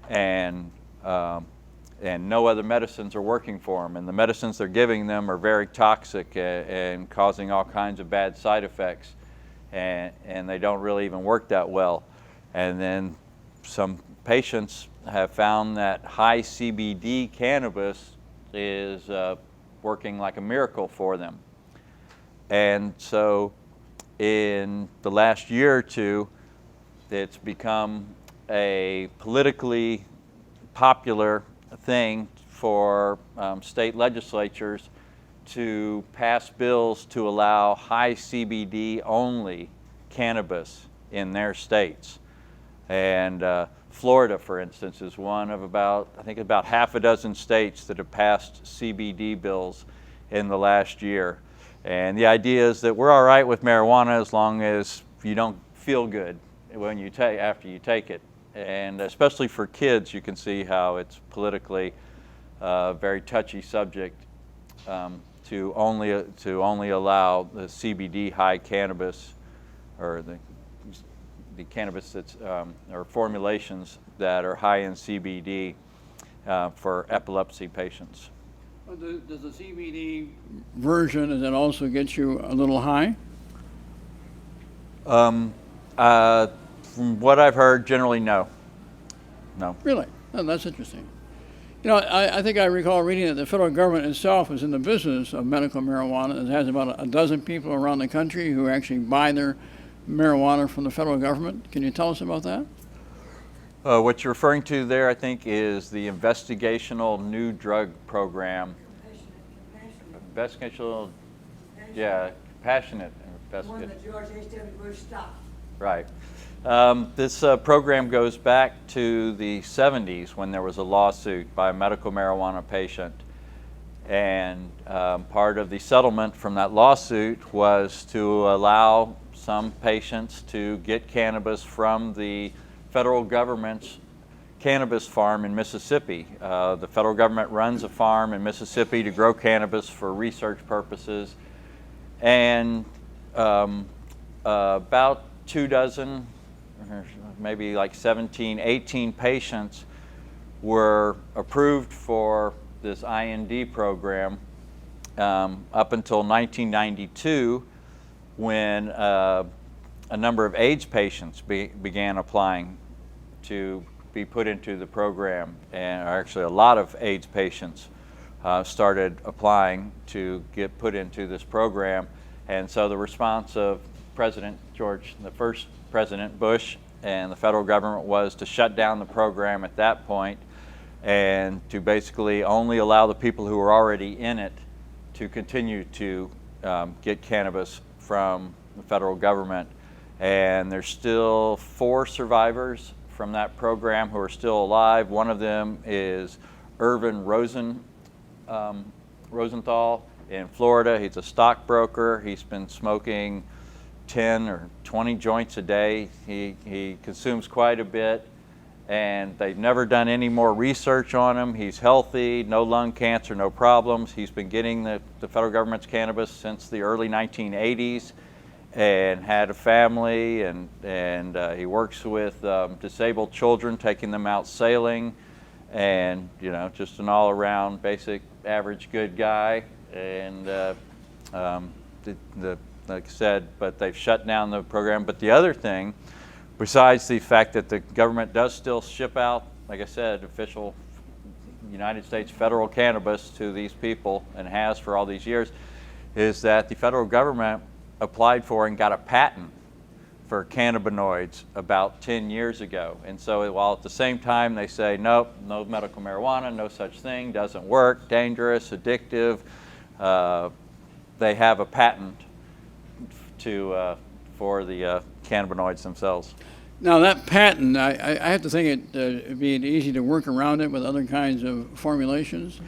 And no other medicines are working for them. And the medicines they're giving them are very toxic and causing all kinds of bad side effects. And they don't really even work that well. And then some patients have found that high CBD cannabis is working like a miracle for them. And so in the last year or two, it's become a politically popular thing for state legislatures to pass bills to allow high CBD only cannabis in their states. And Florida, for instance, is one of about half a dozen states that have passed CBD bills in the last year. And the idea is that we're all right with marijuana as long as you don't feel good after you take it. And especially for kids, you can see how it's politically a very touchy subject to only allow the CBD high cannabis, or the cannabis that's or formulations that are high in CBD for epilepsy patients. Does the CBD version, does it also get you a little high? From what I've heard, generally no. No. Really? Oh, that's interesting. You know, I think I recall reading that the federal government itself is in the business of medical marijuana. It has about a dozen people around the country who actually buy their marijuana from the federal government. Can you tell us about that? What you're referring to there, I think, is the investigational new drug program. Investigational, yeah, compassionate The one investigation. that George H.W. Bush stopped. Right. This program goes back to the 70s when there was a lawsuit by a medical marijuana patient. And part of the settlement from that lawsuit was to allow some patients to get cannabis from the federal government's cannabis farm in Mississippi. The federal government runs a farm in Mississippi to grow cannabis for research purposes. And about 24, maybe like 17, 18 patients were approved for this IND program up until 1992, when a number of AIDS patients began applying to be put into the program. And actually a lot of AIDS patients started applying to get put into this program. And so the response of the first President Bush and the federal government was to shut down the program at that point and to basically only allow the people who were already in it to continue to get cannabis from the federal government. And there's still 4 survivors from that program who are still alive. One of them is Irvin Rosenthal in Florida. He's a stockbroker. He's been smoking 10 or 20 joints a day. He consumes quite a bit, and they've never done any more research on him. He's healthy, no lung cancer, no problems. He's been getting the federal government's cannabis since the early 1980s and had a family, and he works with disabled children, taking them out sailing, and just an all-around basic average good guy. And like I said, but they've shut down the program. But the other thing, besides the fact that the government does still ship out, like I said, official United States federal cannabis to these people and has for all these years, is that the federal government applied for and got a patent for cannabinoids about 10 years ago. And so while at the same time they say, nope, no medical marijuana, no such thing, doesn't work, dangerous, addictive, they have a patent for the cannabinoids themselves. Now that patent, I have to think it'd be easy to work around it with other kinds of formulations.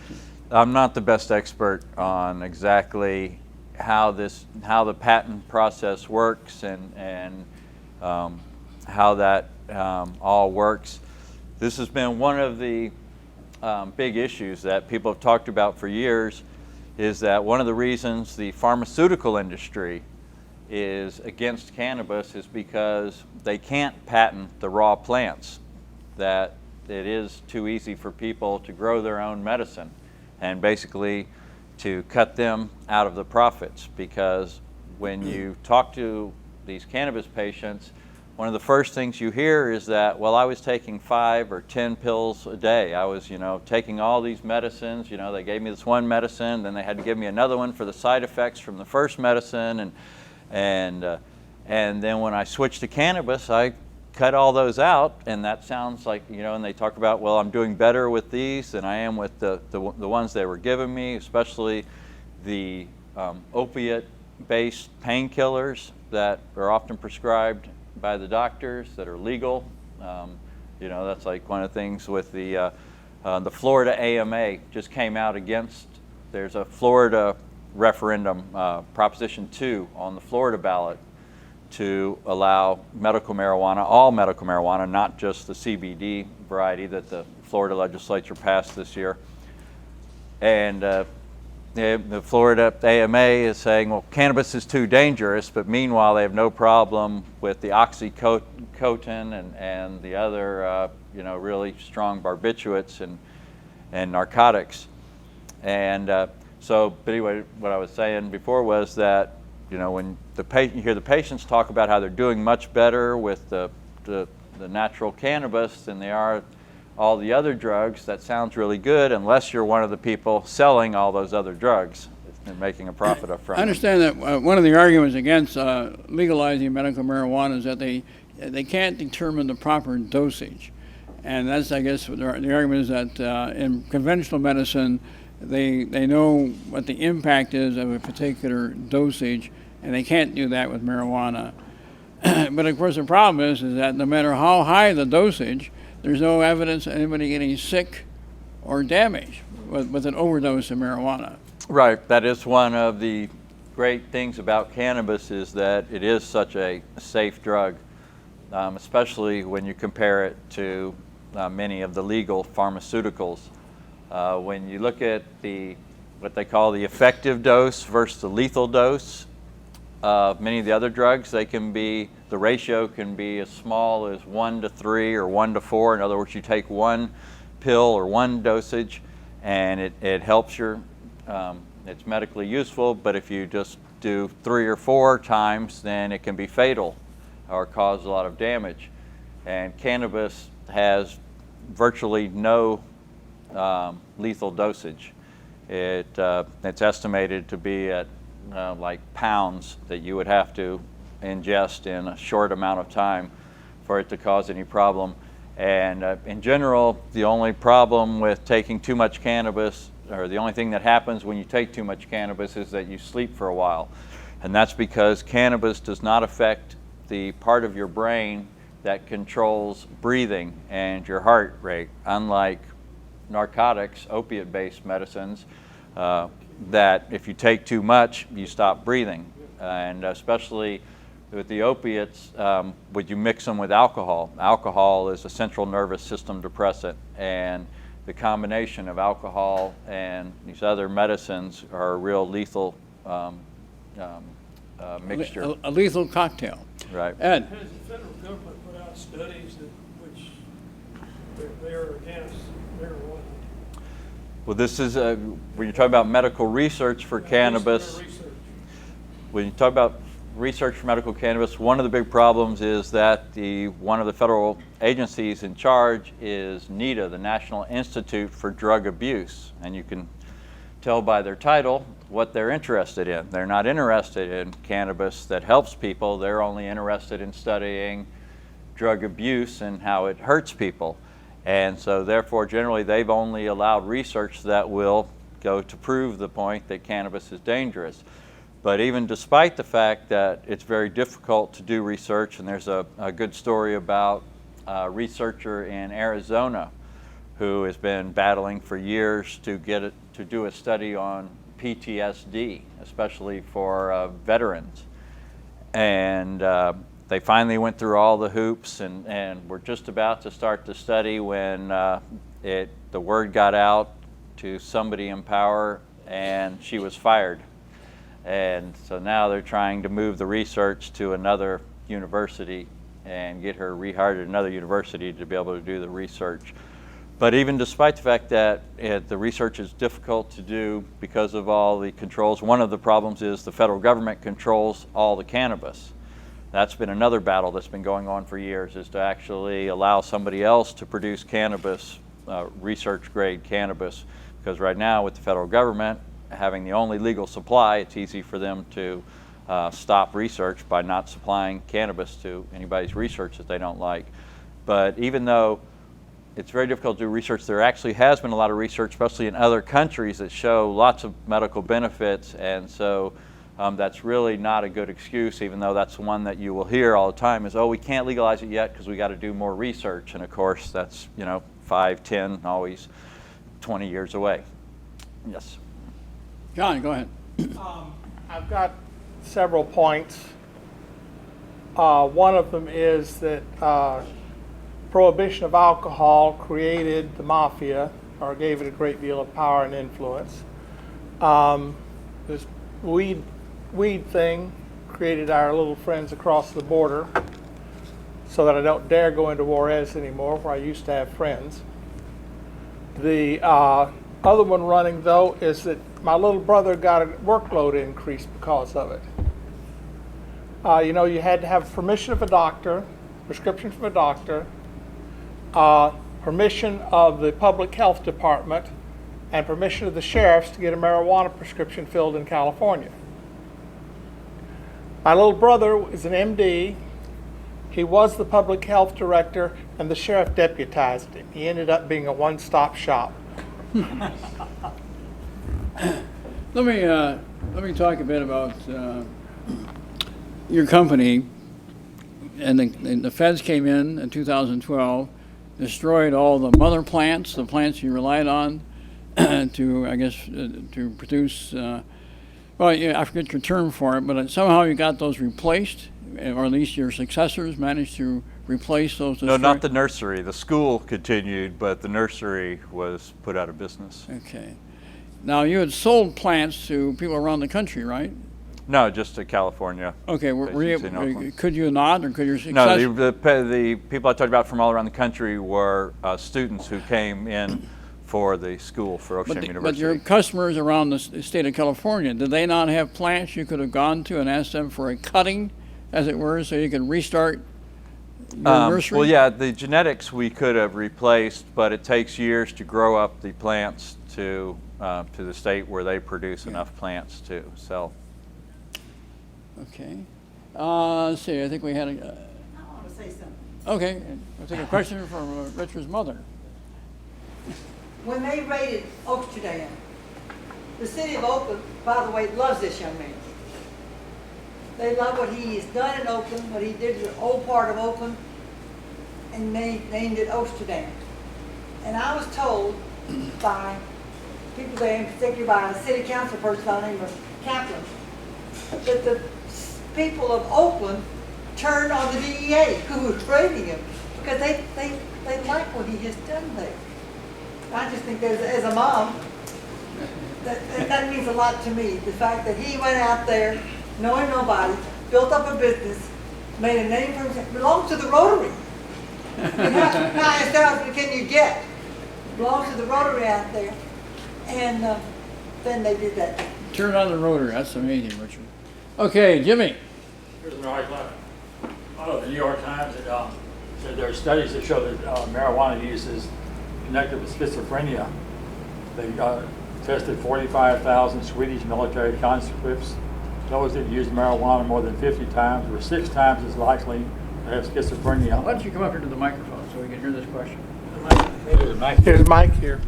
I'm not the best expert on exactly how the patent process works and how that all works. This has been one of the big issues that people have talked about for years, is that one of the reasons the pharmaceutical industry is against cannabis is because they can't patent the raw plants, that it is too easy for people to grow their own medicine and basically to cut them out of the profits. Because when you talk to these cannabis patients, one of the first things you hear is that, well, I was taking 5 or 10 pills a day. I was, taking all these medicines. They gave me this one medicine, then they had to give me another one for the side effects from the first medicine, and then when I switched to cannabis, I cut all those out, and that sounds like, and they talk about, well, I'm doing better with these than I am with the ones they were giving me, especially the opiate-based painkillers that are often prescribed by the doctors that are legal. That's like one of the things with the Florida AMA just came out against, there's a Florida referendum, Proposition 2 on the Florida ballot, to allow medical marijuana, all medical marijuana, not just the CBD variety that the Florida legislature passed this year. And the Florida AMA is saying, well, cannabis is too dangerous, but meanwhile they have no problem with the oxycodone and the other, really strong barbiturates and narcotics. And but anyway, what I was saying before was that, when you hear the patients talk about how they're doing much better with the natural cannabis than they are all the other drugs, that sounds really good, unless you're one of the people selling all those other drugs and making a profit up front. I understand that one of the arguments against legalizing medical marijuana is that they can't determine the proper dosage. And that's, I guess, the argument is that in conventional medicine, they know what the impact is of a particular dosage, and they can't do that with marijuana. But of course the problem is that no matter how high the dosage, there's no evidence of anybody getting sick or damaged with an overdose of marijuana. Right, that is one of the great things about cannabis, is that it is such a safe drug, especially when you compare it to many of the legal pharmaceuticals. When you look at what they call the effective dose versus the lethal dose of many of the other drugs, the ratio can be as small as 1 to 3 or 1 to 4. In other words, you take one pill or one dosage and it helps it's medically useful, but if you just do 3 or 4 times, then it can be fatal or cause a lot of damage. And cannabis has virtually no lethal dosage. It's estimated to be at like pounds that you would have to ingest in a short amount of time for it to cause any problem. And in general, the only problem with taking too much cannabis, or the only thing that happens when you take too much cannabis, is that you sleep for a while. And that's because cannabis does not affect the part of your brain that controls breathing and your heart rate, unlike narcotics, opiate-based medicines, that if you take too much, you stop breathing. And especially with the opiates, would you mix them with alcohol? Alcohol is a central nervous system depressant, and the combination of alcohol and these other medicines are a real lethal mixture. A lethal cocktail. Right. Ed? Has the federal government put out studies which they're against Well, this is when you're talking about medical research for cannabis. When you talk about research for medical cannabis, one of the big problems is that one of the federal agencies in charge is NIDA, the National Institute for Drug Abuse, and you can tell by their title what they're interested in. They're not interested in cannabis that helps people. They're only interested in studying drug abuse and how it hurts people. And so therefore, generally, they've only allowed research that will go to prove the point that cannabis is dangerous. But even despite the fact that it's very difficult to do research, and there's a good story about a researcher in Arizona who has been battling for years to get it to do a study on PTSD, especially for veterans. And they finally went through all the hoops and were just about to start the study when the word got out to somebody in power and she was fired. And so now they're trying to move the research to another university and get her rehired at another university to be able to do the research. But even despite the fact that the research is difficult to do because of all the controls, one of the problems is the federal government controls all the cannabis. That's been another battle that's been going on for years, is to actually allow somebody else to produce cannabis, research-grade cannabis, because right now with the federal government having the only legal supply, it's easy for them to stop research by not supplying cannabis to anybody's research that they don't like. But even though it's very difficult to do research, there actually has been a lot of research, especially in other countries, that show lots of medical benefits, and so that's really not a good excuse, even though that's the one that you will hear all the time is, oh, we can't legalize it yet because we got to do more research. And of course, that's 5, 10, always 20 years away. Yes. John, go ahead. I've got several points. One of them is that prohibition of alcohol created the mafia, or gave it a great deal of power and influence. This weed thing created our little friends across the border, so that I don't dare go into Juarez anymore, where I used to have friends. The other one running, though, is that my little brother got a workload increase because of it. You had to have permission of a doctor, prescription from a doctor, permission of the public health department, and permission of the sheriffs to get a marijuana prescription filled in California. My little brother is an MD. He was the public health director, and the sheriff deputized him. He ended up being a one-stop shop. Let me talk a bit about your company. And the feds came in 2012, destroyed all the mother plants, the plants you relied on to produce. I forget your term for it, but somehow you got those replaced, or at least your successors managed to replace those. No, not the nursery. The school continued, but the nursery was put out of business. Okay. Now, you had sold plants to people around the country, right? No, just to California. Okay. Could you not, or could your No, successors? the people I talked about from all around the country were students who came in for the school for Oakland University. But your customers around the state of California, did they not have plants you could have gone to and asked them for a cutting, as it were, so you could restart your nursery? Well, yeah, the genetics we could have replaced, but it takes years to grow up the plants to the state where they produce enough plants to sell. Okay. Let's see, I think we had I want to say something. okay, I'll take a question from Richard's mother. When they raided Oaksterdam, the city of Oakland, by the way, loves this young man. They love what he has done in Oakland, what he did to the old part of Oakland, and they named it Oaksterdam. And I was told by people there, in particular by a city council person by the name of Kaplan, that the people of Oakland turned on the DEA who was raiding him because they like what he has done there. I just think as a mom, that means a lot to me. The fact that he went out there, knowing nobody, built up a business, made a name for himself, belongs to the Rotary. How established can you get? belongs to the Rotary out there. And then they did that. Turn on the rotor. That's amazing, Richard. Okay, Jimmy. Here's an article out of the New York Times that said there are studies that show that marijuana use is connected with schizophrenia. They tested 45,000 Swedish military conscripts. Those that used marijuana more than 50 times were 6 times as likely to have schizophrenia. Why don't you come up here to the microphone so we can hear this question? Here's Mike here.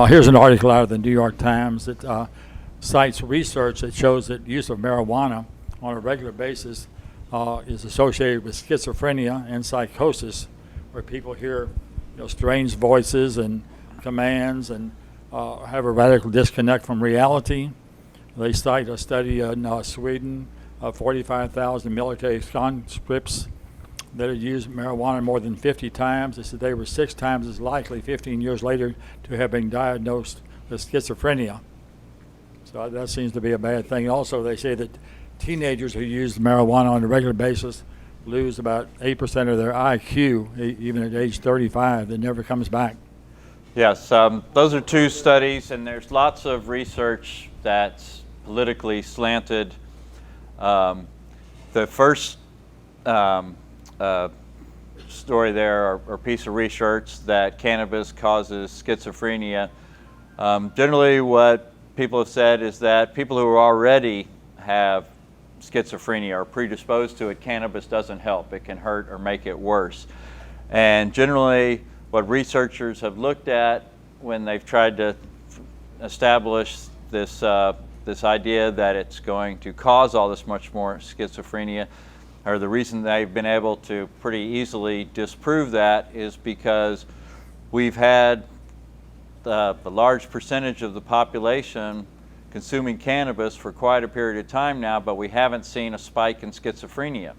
Here's an article out of the New York Times that cites research that shows that use of marijuana on a regular basis is associated with schizophrenia and psychosis, where people hear strange voices and commands and have a radical disconnect from reality. They cite a study in Sweden of 45,000 military conscripts that had used marijuana more than 50 times. They said they were 6 times as likely 15 years later to have been diagnosed with schizophrenia. So that seems to be a bad thing. Also, they say that teenagers who use marijuana on a regular basis lose about 8% of their IQ, even at age 35. That never comes back. Yes, those are 2 studies, and there's lots of research that's politically slanted. The first story there, or piece of research, that cannabis causes schizophrenia. Generally, what people have said is that people who already have schizophrenia are predisposed to it, cannabis doesn't help. It can hurt or make it worse. And generally, what researchers have looked at when they've tried to establish this idea that it's going to cause all this much more schizophrenia, or the reason they've been able to pretty easily disprove that, is because we've had the large percentage of the population consuming cannabis for quite a period of time now, but we haven't seen a spike in schizophrenia.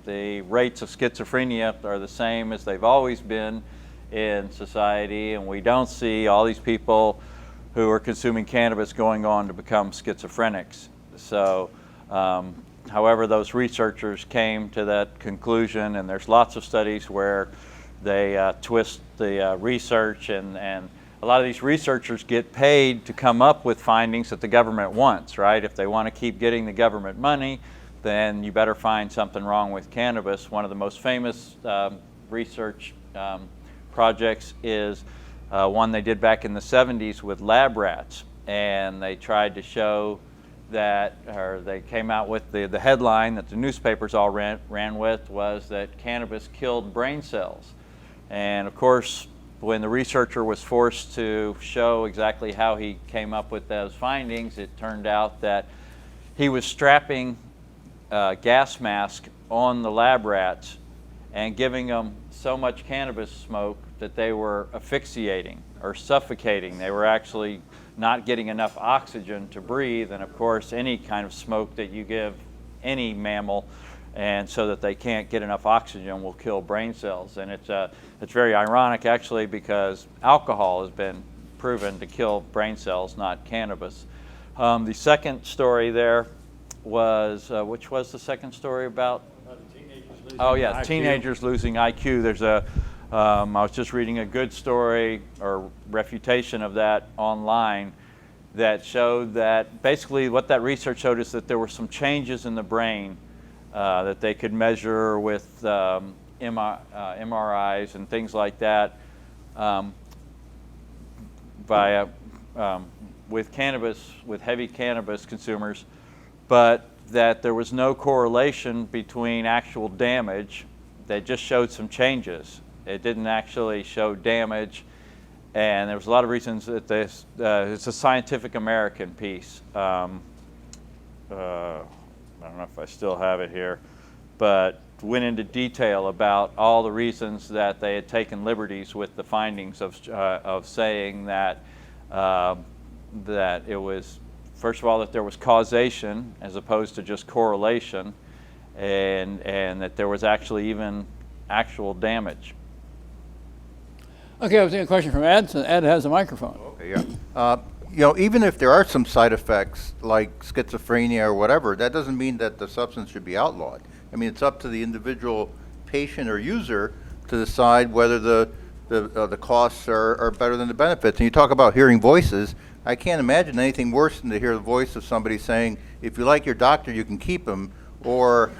The rates of schizophrenia are the same as they've always been in society, and we don't see all these people who are consuming cannabis going on to become schizophrenics. So, however, those researchers came to that conclusion, and there's lots of studies where they twist the research, and a lot of these researchers get paid to come up with findings that the government wants, right? If they want to keep getting the government money, then you better find something wrong with cannabis. One of the most famous research projects is one they did back in the 70s with lab rats, and they tried to show that, or they came out with the headline that the newspapers all ran with, was that cannabis killed brain cells. And of course, when the researcher was forced to show exactly how he came up with those findings, it turned out that he was strapping a gas mask on the lab rats and giving them so much cannabis smoke that they were asphyxiating or suffocating. They were actually not getting enough oxygen to breathe, and of course any kind of smoke that you give any mammal, and so that they can't get enough oxygen, will kill brain cells. And it's very ironic actually, because alcohol has been proven to kill brain cells, not cannabis. The second story there was, which was the second story about? Oh yeah, teenagers losing IQ. There's I was just reading a good story or refutation of that online that showed that basically what that research showed is that there were some changes in the brain that they could measure with MRIs and things like that with cannabis, with heavy cannabis consumers, but that there was no correlation between actual damage. They just showed some changes. It didn't actually show damage, and there was a lot of reasons that this, it's a Scientific American piece. I don't know if I still have it here, but went into detail about all the reasons that they had taken liberties with the findings of saying that that it was, first of all, that there was causation as opposed to just correlation, and that there was actually even actual damage. Okay, I was getting a question from Ed. So Ed has a microphone. Okay, yeah. Even if there are some side effects like schizophrenia or whatever, that doesn't mean that the substance should be outlawed. I mean, it's up to the individual patient or user to decide whether the the costs are better than the benefits. And you talk about hearing voices. I can't imagine anything worse than to hear the voice of somebody saying, if you like your doctor, you can keep him, or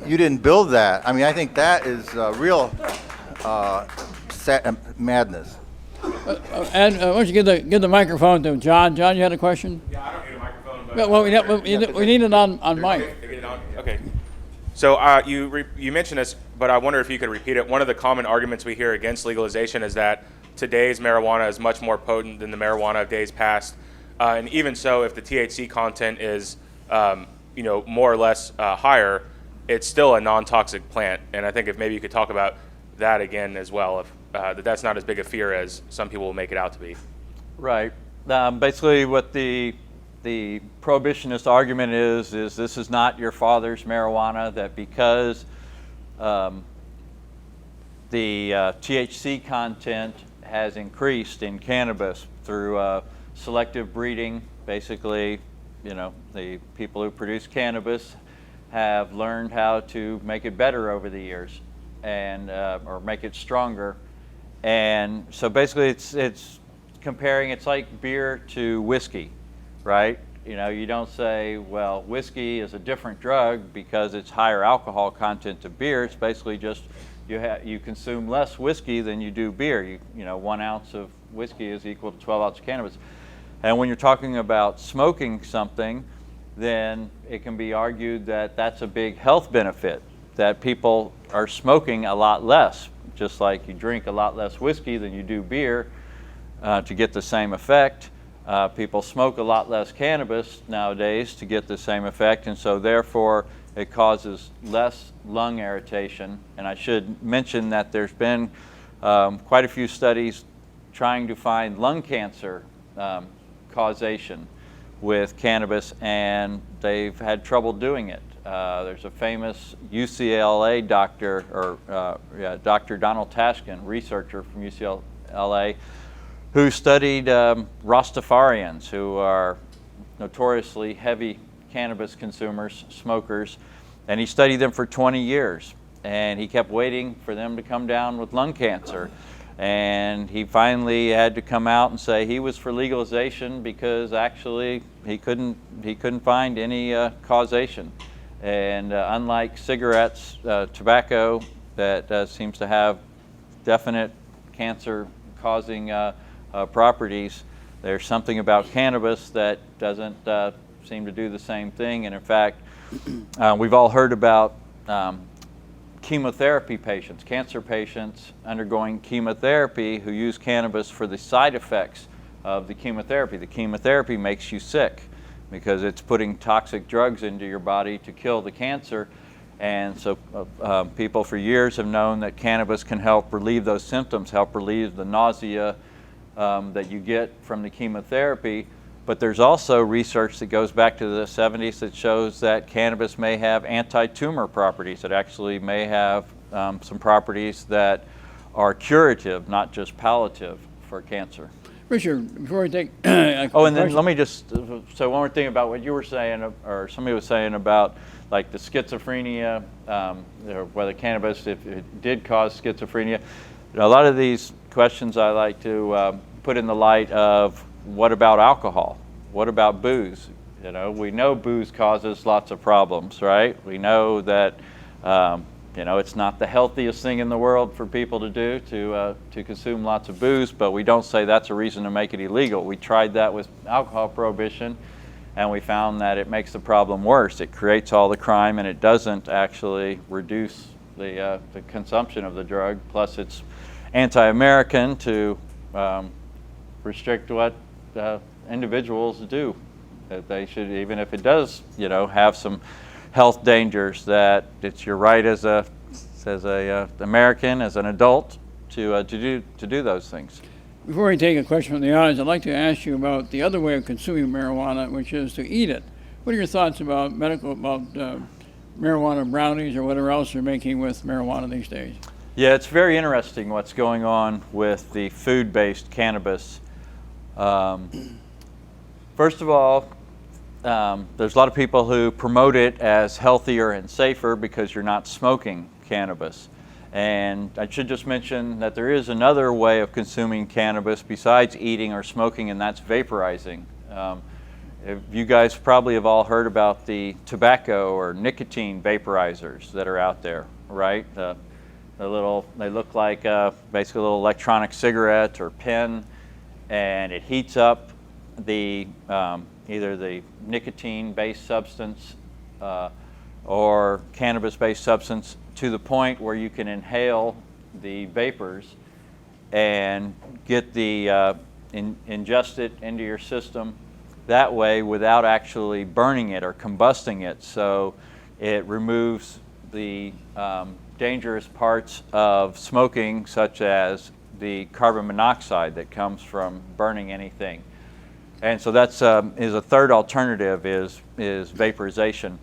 you didn't build that. I mean, I think that is real madness. Ed, why don't you give the microphone to John? John, you had a question? Yeah, I don't need a microphone, but. Well, we need it on mic. Okay, get it on? Okay. So you mentioned this, but I wonder if you could repeat it. One of the common arguments we hear against legalization is that today's marijuana is much more potent than the marijuana of days past. And even so, if the THC content is, more or less higher, it's still a non-toxic plant. And I think if maybe you could talk about that again as well, if that's not as big a fear as some people will make it out to be. Right. Basically, what the prohibitionist argument is this is not your father's marijuana, that because the THC content has increased in cannabis through selective breeding. Basically, the people who produce cannabis have learned how to make it better over the years, and or make it stronger. And so basically, it's comparing. It's like beer to whiskey, right? You don't say, well, whiskey is a different drug because it's higher alcohol content to beer. It's basically just you consume less whiskey than you do beer. 1 ounce of whiskey is equal to 12 ounces of cannabis. And when you're talking about smoking something, then it can be argued that that's a big health benefit, that people are smoking a lot less, just like you drink a lot less whiskey than you do beer to get the same effect. People smoke a lot less cannabis nowadays to get the same effect, and so therefore it causes less lung irritation. And I should mention that there's been quite a few studies trying to find lung cancer causation with cannabis, and they've had trouble doing it. There's a famous UCLA doctor, Dr. Donald Taskin, researcher from UCLA, who studied Rastafarians, who are notoriously heavy cannabis consumers, smokers, and he studied them for 20 years. And he kept waiting for them to come down with lung cancer. And he finally had to come out and say he was for legalization because actually he couldn't find any causation. And unlike cigarettes, tobacco that seems to have definite cancer-causing properties, there's something about cannabis that doesn't seem to do the same thing. And in fact, we've all heard about chemotherapy patients, cancer patients undergoing chemotherapy who use cannabis for the side effects of the chemotherapy. The chemotherapy makes you sick because it's putting toxic drugs into your body to kill the cancer. And so people for years have known that cannabis can help relieve those symptoms, help relieve the nausea that you get from the chemotherapy. But there's also research that goes back to the 70s that shows that cannabis may have anti-tumor properties. It actually may have some properties that are curative, not just palliative for cancer. Richard, before we take Oh, and then let me just say one more thing about what you were saying, or somebody was saying about like the schizophrenia, or whether cannabis, if it did cause schizophrenia. A lot of these questions I like to put in the light of, what about alcohol? What about booze? We know booze causes lots of problems, right? We know that it's not the healthiest thing in the world for people to do to consume lots of booze, but we don't say that's a reason to make it illegal. We tried that with alcohol prohibition, and we found that it makes the problem worse. It creates all the crime, and it doesn't actually reduce the consumption of the drug. Plus, it's anti-American to restrict what individuals do. That they should, even if it does, have some health dangers, that it's your right as a American, as an adult, to do those things. Before we take a question from the audience, I'd like to ask you about the other way of consuming marijuana, which is to eat it. What are your thoughts about marijuana brownies or whatever else you're making with marijuana these days? Yeah, it's very interesting what's going on with the food-based cannabis. First of all, there's a lot of people who promote it as healthier and safer because you're not smoking cannabis. And I should just mention that there is another way of consuming cannabis besides eating or smoking, and that's vaporizing. You guys probably have all heard about the tobacco or nicotine vaporizers that are out there, right? They look like basically a little electronic cigarette or pen, and it heats up the either the nicotine-based substance or cannabis-based substance to the point where you can inhale the vapors and get the ingest it into your system that way without actually burning it or combusting it. So it removes the dangerous parts of smoking, such as the carbon monoxide that comes from burning anything. And so that's is a third alternative is vaporization.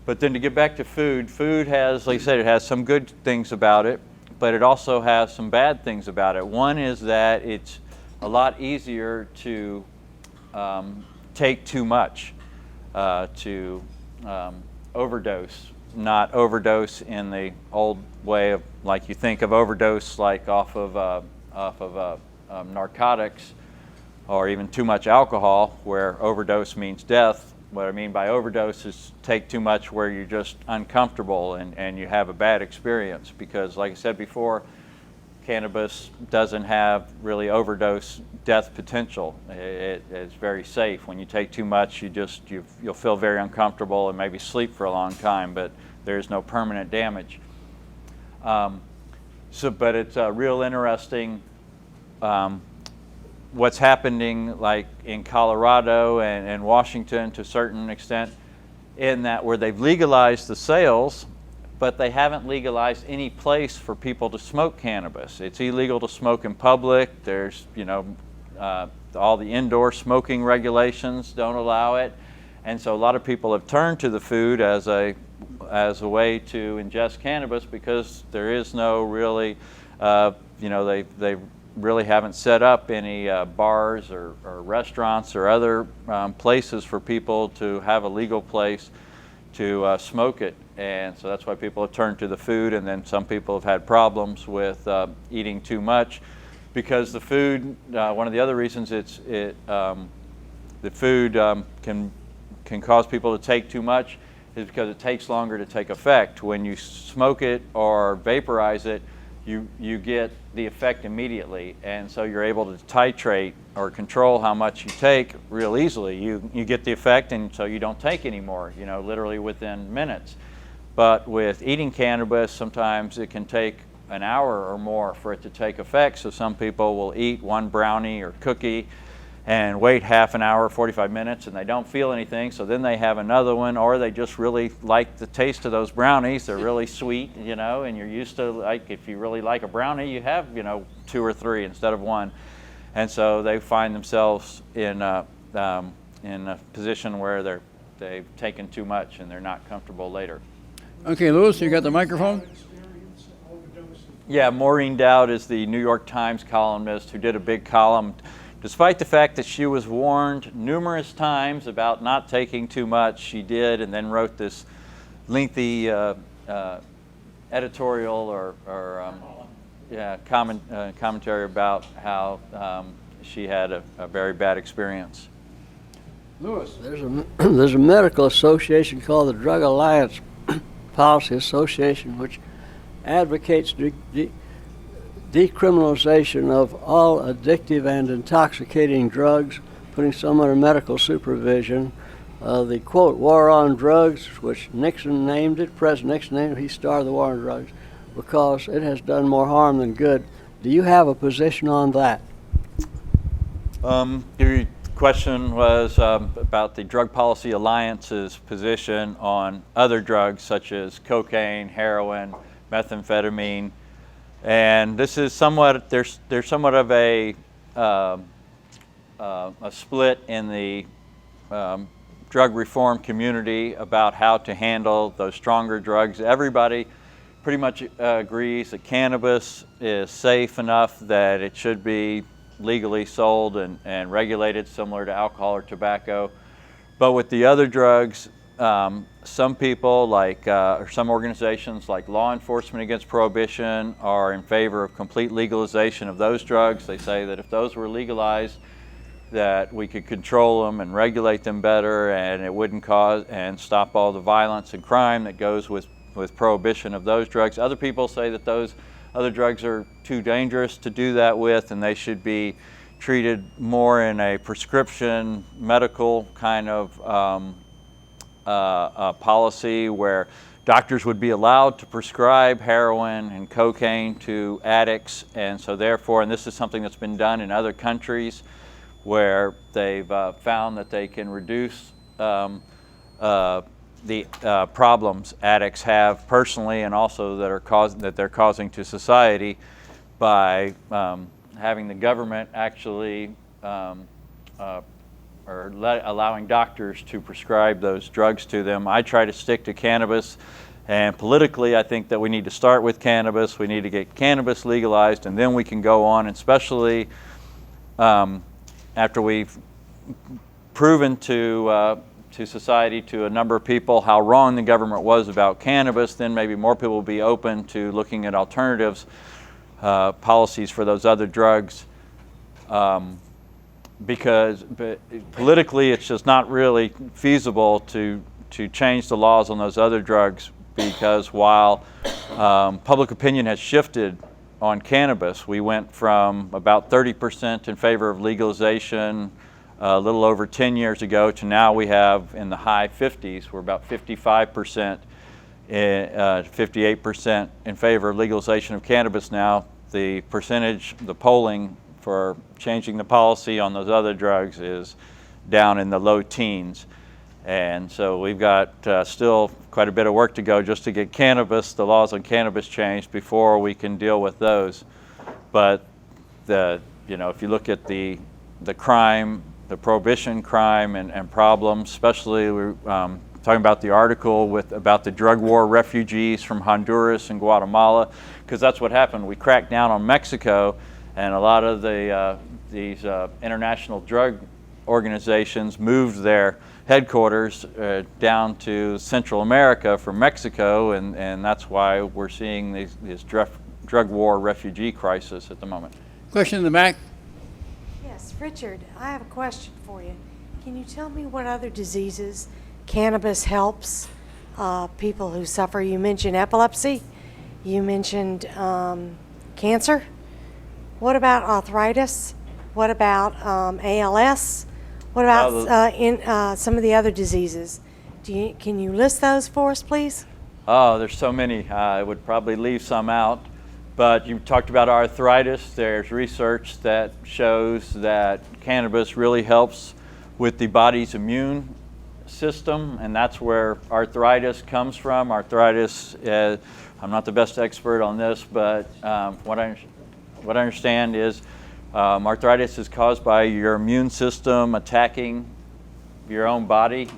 But then to get back to food, food has, like I said, it has some good things about it, but it also has some bad things about it. One is that it's a lot easier to take too much, to overdose. Not overdose in the old way of, like you think of overdose like off of narcotics, or even too much alcohol, where overdose means death. What I mean by overdose is take too much where you're just uncomfortable and you have a bad experience, because like I said before, cannabis doesn't have really overdose death potential. It's very safe. When you take too much, you'll feel very uncomfortable and maybe sleep for a long time, but there's no permanent damage. But it's real interesting what's happening, like in Colorado and Washington to a certain extent, in that where they've legalized the sales, but they haven't legalized any place for people to smoke cannabis. It's illegal to smoke in public. There's, all the indoor smoking regulations don't allow it. And so a lot of people have turned to the food as a way to ingest cannabis, because there is no really, they really haven't set up any bars or restaurants or other places for people to have a legal place to smoke it. And so that's why people have turned to the food, and then some people have had problems with eating too much, because the food, one of the other reasons the food can cause people to take too much is because it takes longer to take effect. When you smoke it or vaporize it, you get the effect immediately, and so you're able to titrate or control how much you take real easily. You get the effect, and so you don't take anymore, literally within minutes. But with eating cannabis, sometimes it can take an hour or more for it to take effect. So some people will eat one brownie or cookie and wait half an hour, 45 minutes, and they don't feel anything. So then they have another one, or they just really like the taste of those brownies. They're really sweet, and you're used to, like, if you really like a brownie, you have, 2 or 3 instead of 1. And so they find themselves in a position where they've taken too much and they're not comfortable later. Okay, Lewis, you got the microphone? Yeah, Maureen Dowd is the New York Times columnist who did a big column. Despite the fact that she was warned numerous times about not taking too much, she did, and then wrote this lengthy editorial commentary about how she had a very bad experience. Lewis. There's a medical association called the Drug Alliance Policy Association, which advocates decriminalization of all addictive and intoxicating drugs, putting some under medical supervision. The quote, war on drugs, which Nixon named it, President Nixon named it, he started the war on drugs because it has done more harm than good. Do you have a position on that? Your question was about the Drug Policy Alliance's position on other drugs such as cocaine, heroin, methamphetamine, and this is somewhat, there's somewhat of a split in the drug reform community about how to handle those stronger drugs. Everybody pretty much agrees that cannabis is safe enough that it should be legally sold and regulated similar to alcohol or tobacco. But with the other drugs, some people, or some organizations like Law Enforcement Against Prohibition, are in favor of complete legalization of those drugs. They say that if those were legalized, that we could control them and regulate them better, and it wouldn't cause and stop all the violence and crime that goes with prohibition of those drugs. Other people say that those other drugs are too dangerous to do that with, and they should be treated more in a prescription medical kind of policy where doctors would be allowed to prescribe heroin and cocaine to addicts. And so therefore, and this is something that's been done in other countries where they've found that they can reduce the problems addicts have personally, and also that they're causing to society by having the government actually allowing doctors to prescribe those drugs to them. I try to stick to cannabis, and politically I think that we need to start with cannabis. We need to get cannabis legalized, and then we can go on, and especially after we've proven to society, to a number of people, how wrong the government was about cannabis, then maybe more people will be open to looking at alternatives, policies for those other drugs. Because politically it's just not really feasible to change the laws on those other drugs, because while public opinion has shifted on cannabis, we went from about 30% in favor of legalization a little over 10 years ago to now we have in the high 50s. We're about 55%, 58% in favor of legalization of cannabis now. The percentage, the polling for changing the policy on those other drugs is down in the low teens. And so we've got still quite a bit of work to go just to get cannabis, the laws on cannabis changed before we can deal with those. But if you look at the crime, the prohibition crime and problems, especially we're talking about the article about the drug war refugees from Honduras and Guatemala, because that's what happened. We cracked down on Mexico, and a lot of these international drug organizations moved their headquarters down to Central America from Mexico, and that's why we're seeing this drug war refugee crisis at the moment. Question in the back. Yes, Richard, I have a question for you. Can you tell me what other diseases cannabis helps people who suffer? You mentioned epilepsy. You mentioned cancer. What about arthritis? What about ALS? What about some of the other diseases? Can you list those for us, please? Oh, there's so many. I would probably leave some out. But you talked about arthritis. There's research that shows that cannabis really helps with the body's immune system, and that's where arthritis comes from. Arthritis, I'm not the best expert on this, but what I understand is arthritis is caused by your immune system attacking your own body,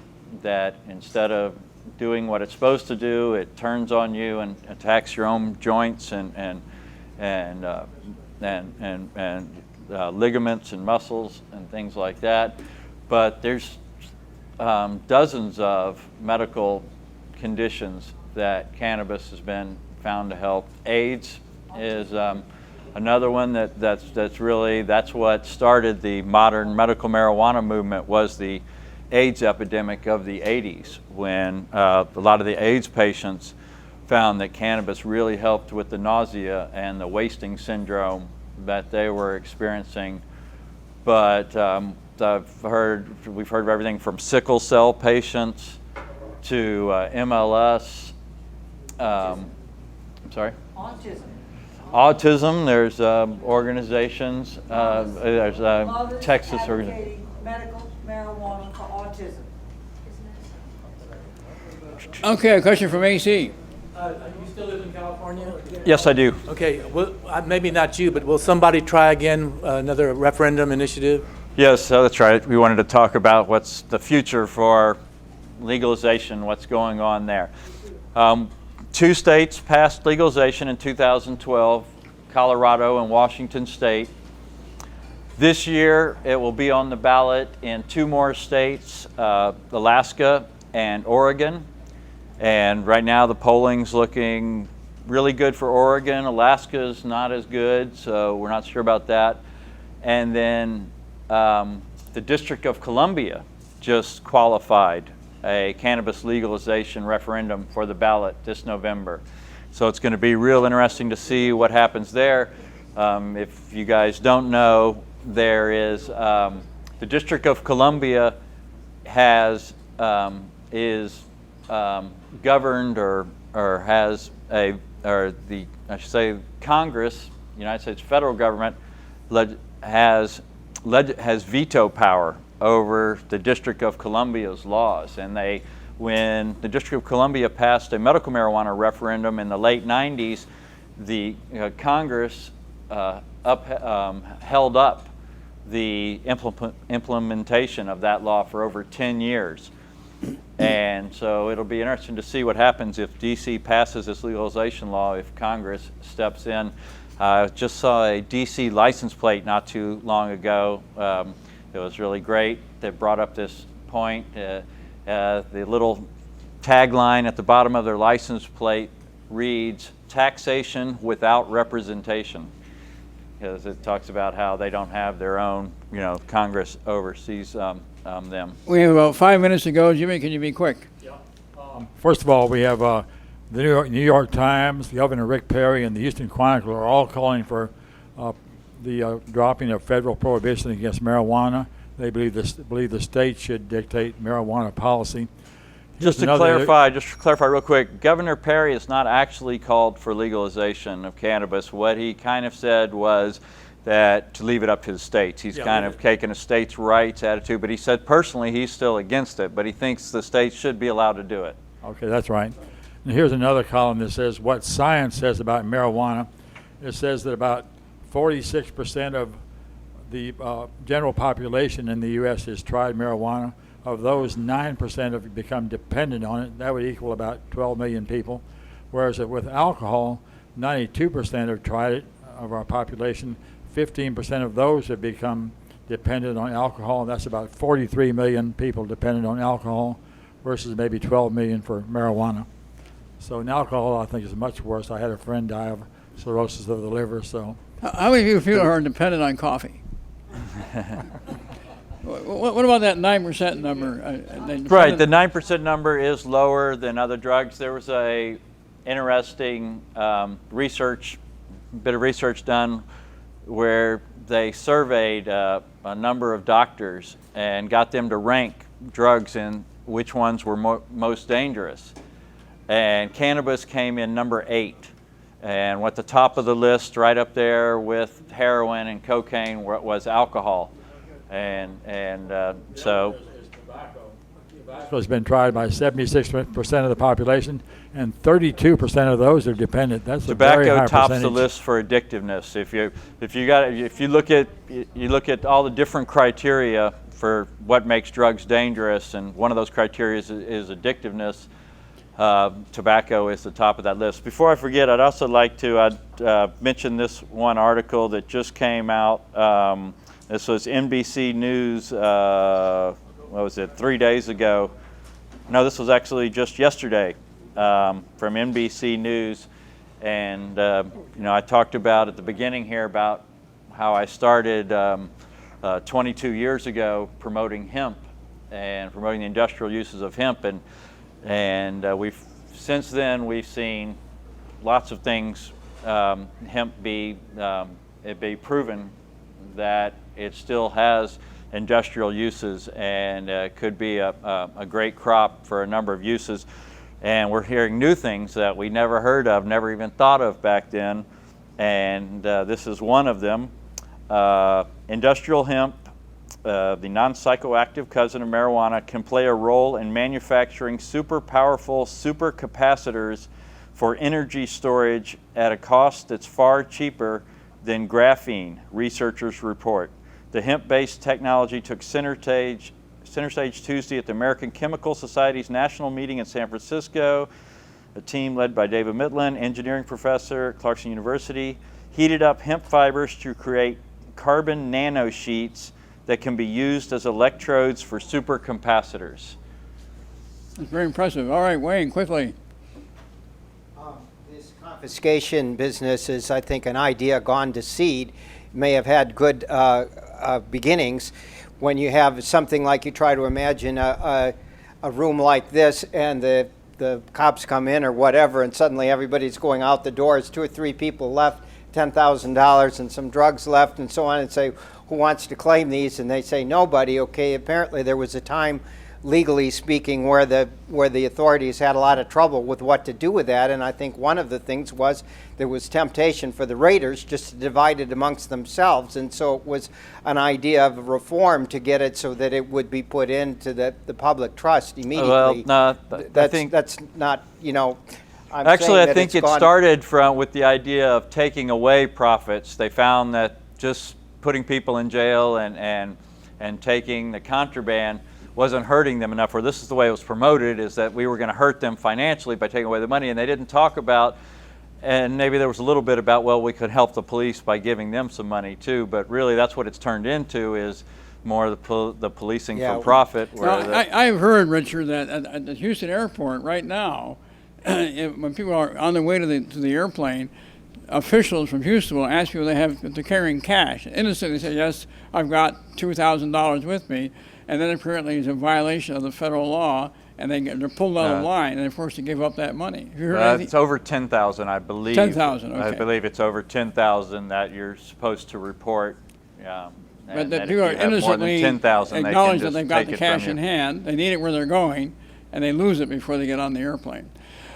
that instead of doing what it's supposed to do, it turns on you and attacks your own joints and ligaments and muscles and things like that. But there's dozens of medical conditions that cannabis has been found to help. AIDS is another one that's what started the modern medical marijuana movement, was the AIDS epidemic of the 80s, when a lot of the AIDS patients found that cannabis really helped with the nausea and the wasting syndrome that they were experiencing. But we've heard of everything from sickle cell patients to MLS. I'm sorry? Autism. There's organizations. There's Texas organization. Medical marijuana for autism. Okay, a question from AC. You still live in California? Yes, I do. Okay, well, maybe not you, but will somebody try again another referendum initiative? Yes, so that's right. We wanted to talk about what's the future for legalization, what's going on there. 2 states passed legalization in 2012, Colorado and Washington State. This year, it will be on the ballot in 2 more states, Alaska and Oregon. And right now the polling's looking really good for Oregon. Alaska's not as good, so we're not sure about that. And then the District of Columbia just qualified a cannabis legalization referendum for the ballot this November. So it's going to be real interesting to see what happens there. If you guys don't know, there is the District of Columbia is governed or has Congress, United States federal government, has veto power over the District of Columbia's laws. And when the District of Columbia passed a medical marijuana referendum in the late 90s, the Congress held up the implementation of that law for over 10 years. And so it'll be interesting to see what happens if DC passes this legalization law, if Congress steps in. I just saw a DC license plate not too long ago. It was really great. They brought up this point. The little tagline at the bottom of their license plate reads, "Taxation without representation," because it talks about how they don't have their own, Congress oversees them. We have about 5 minutes to go. Jimmy, can you be quick? First of all, we have the New York Times, Governor Rick Perry, and the Houston Chronicle are all calling for the dropping of federal prohibition against marijuana. They believe the state should dictate marijuana policy. Just to clarify real quick, Governor Perry has not actually called for legalization of cannabis. What he kind of said was that to leave it up to the states. He's kind of taken a states' rights attitude, but he said personally he's still against it, but he thinks the states should be allowed to do it. Okay, that's right. And here's another column that says what science says about marijuana. It says that about 46% of the general population in the U.S. has tried marijuana. Of those, 9% have become dependent on it. That would equal about 12 million people. Whereas with alcohol, 92% have tried it of our population. 15% of those have become dependent on alcohol. That's about 43 million people dependent on alcohol versus maybe 12 million for marijuana. So in alcohol, I think is much worse. I had a friend die of cirrhosis of the liver. So How many of you feel are dependent on coffee? What about that 9% number? Right, the 9% number is lower than other drugs. There was a interesting bit of research done where they surveyed a number of doctors and got them to rank drugs and which ones were most dangerous. And cannabis came in number 8. And at the top of the list, right up there with heroin and cocaine, was alcohol. So tobacco has been tried by 76% of the population, and 32% of those are dependent. That's a very high tobacco tops percentage. the list for addictiveness. If you look at all the different criteria for what makes drugs dangerous, and one of those criteria is addictiveness. Tobacco is the top of that list. Before I forget, I'd also like to mention this one article that just came out. This was NBC News, 3 days ago? No, this was actually just yesterday from NBC News. And, I talked about at the beginning here about how I started 22 years ago promoting hemp and promoting the industrial uses of hemp. And since then we've seen lots of things, hemp be proven that it still has industrial uses and could be a great crop for a number of uses. And we're hearing new things that we never heard of, never even thought of back then. And this is one of them. Industrial hemp, the non-psychoactive cousin of marijuana, can play a role in manufacturing super powerful supercapacitors for energy storage at a cost that's far cheaper than graphene, researchers report. The hemp-based technology took center stage Tuesday at the American Chemical Society's national meeting in San Francisco. A team led by David Mitlin, engineering professor at Clarkson University, heated up hemp fibers to create carbon nanosheets that can be used as electrodes for supercapacitors. It's very impressive. All right, Wayne, quickly. This confiscation business is, I think, an idea gone to seed. May have had good beginnings. When you have something like, you try to imagine a room like this, and the cops come in or whatever, and suddenly everybody's going out the doors, 2 or 3 people left, $10,000 and some drugs left and so on, and say, who wants to claim these? And they say, nobody. Okay, apparently there was a time, legally speaking, where the authorities had a lot of trouble with what to do with that, and I think one of the things was there was temptation for the raiders just to divide it amongst themselves, and so it was an idea of reform to get it so that it would be put into the public trust immediately. Well, no, I think that's not, you know, I'm actually, saying I that think it's it gone- started with the idea of taking away profits. They found that just putting people in jail and taking the contraband wasn't hurting them enough, or this is the way it was promoted, is that we were going to hurt them financially by taking away the money, and they didn't talk about, and maybe there was a little bit about, well, we could help the police by giving them some money too, but really that's what it's turned into, is more the policing Yeah. for profit. Now, I've heard, Richard, that at the Houston airport right now, when people are on their way to the airplane, officials from Houston will ask people if they're carrying cash. Innocently say, yes, I've got $2,000 with me, and then apparently it's a violation of the federal law, and they're pulled out of line, and they're forced to give up that money. Have you heard anything? It's over 10,000, I believe. 10,000, okay. I believe it's over 10,000 that you're supposed to report. Yeah. But that if people are you have more than innocently 10,000, they can acknowledge that just they've got take the it from cash you. in hand, they need it where they're going, and they lose it before they get on the airplane.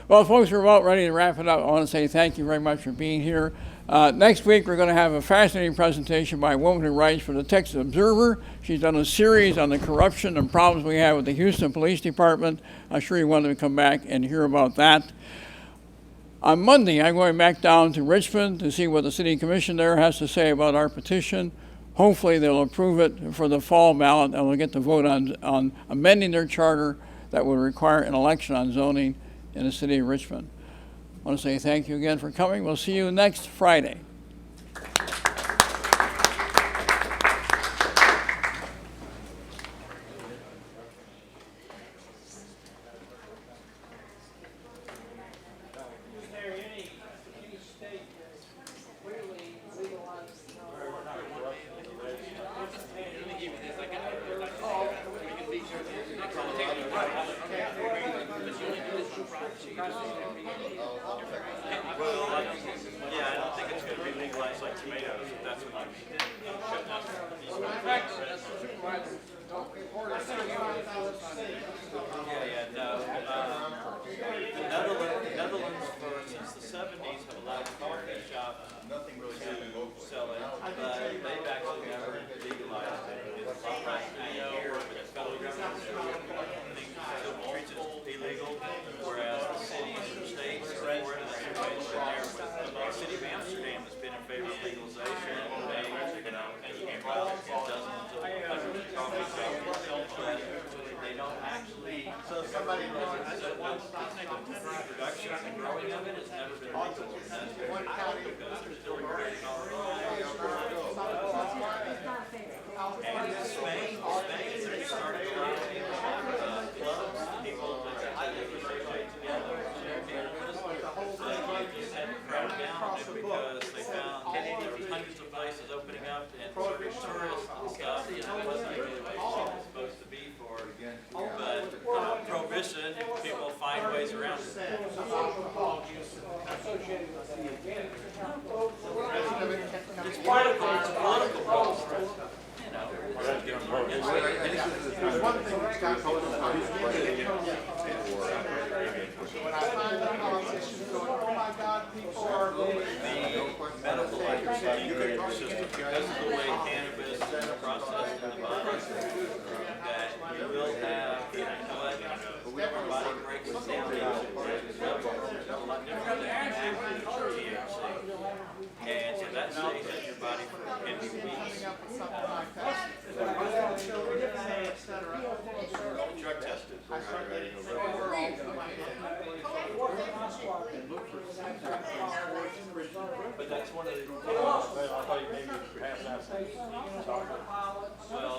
Well, folks, we're about ready to wrap it up. I want to say thank you very much for being here. Next week, we're going to have a fascinating presentation by a woman who writes for the Texas Observer. She's done a series on the corruption and problems we have with the Houston Police Department. I'm sure you want to come back and hear about that. On Monday, I'm going back down to Richmond to see what the City Commission there has to say about our petition. Hopefully, they'll approve it for the fall ballot, and we'll get to vote on amending their charter that would require an election on zoning in the city of Richmond. I want to say thank you again for coming. We'll see you next Friday. Netherlands since the 70s have allowed coffee shops to sell it, but they've actually never legalized it. It's right here, but the federal government treats it illegal, whereas the cities and states are for it. And the situation there with the city of Amsterdam has been in favor of legalization. It doesn't coffee shops, but they don't actually. So somebody production and growing of it has never been legal. That's very important because there's still very and in Spain, they started allowing clubs, people that highly associate together and share cannabis. They just had to crowd down on it because they found there was hundreds of places opening up and tourists and stuff. It wasn't really what it was supposed to be for. But prohibition, people find ways around it. It's political. It's a political process. You know. When I find out politicians go, oh my God, people are voting. Medical system, because of the way cannabis is processed in the body, that you will have, everybody breaks it down into a lot different than THC. And so that stays in your body for 50 weeks. Drug tested. But that's one of the. I thought you maybe perhaps have some. Well,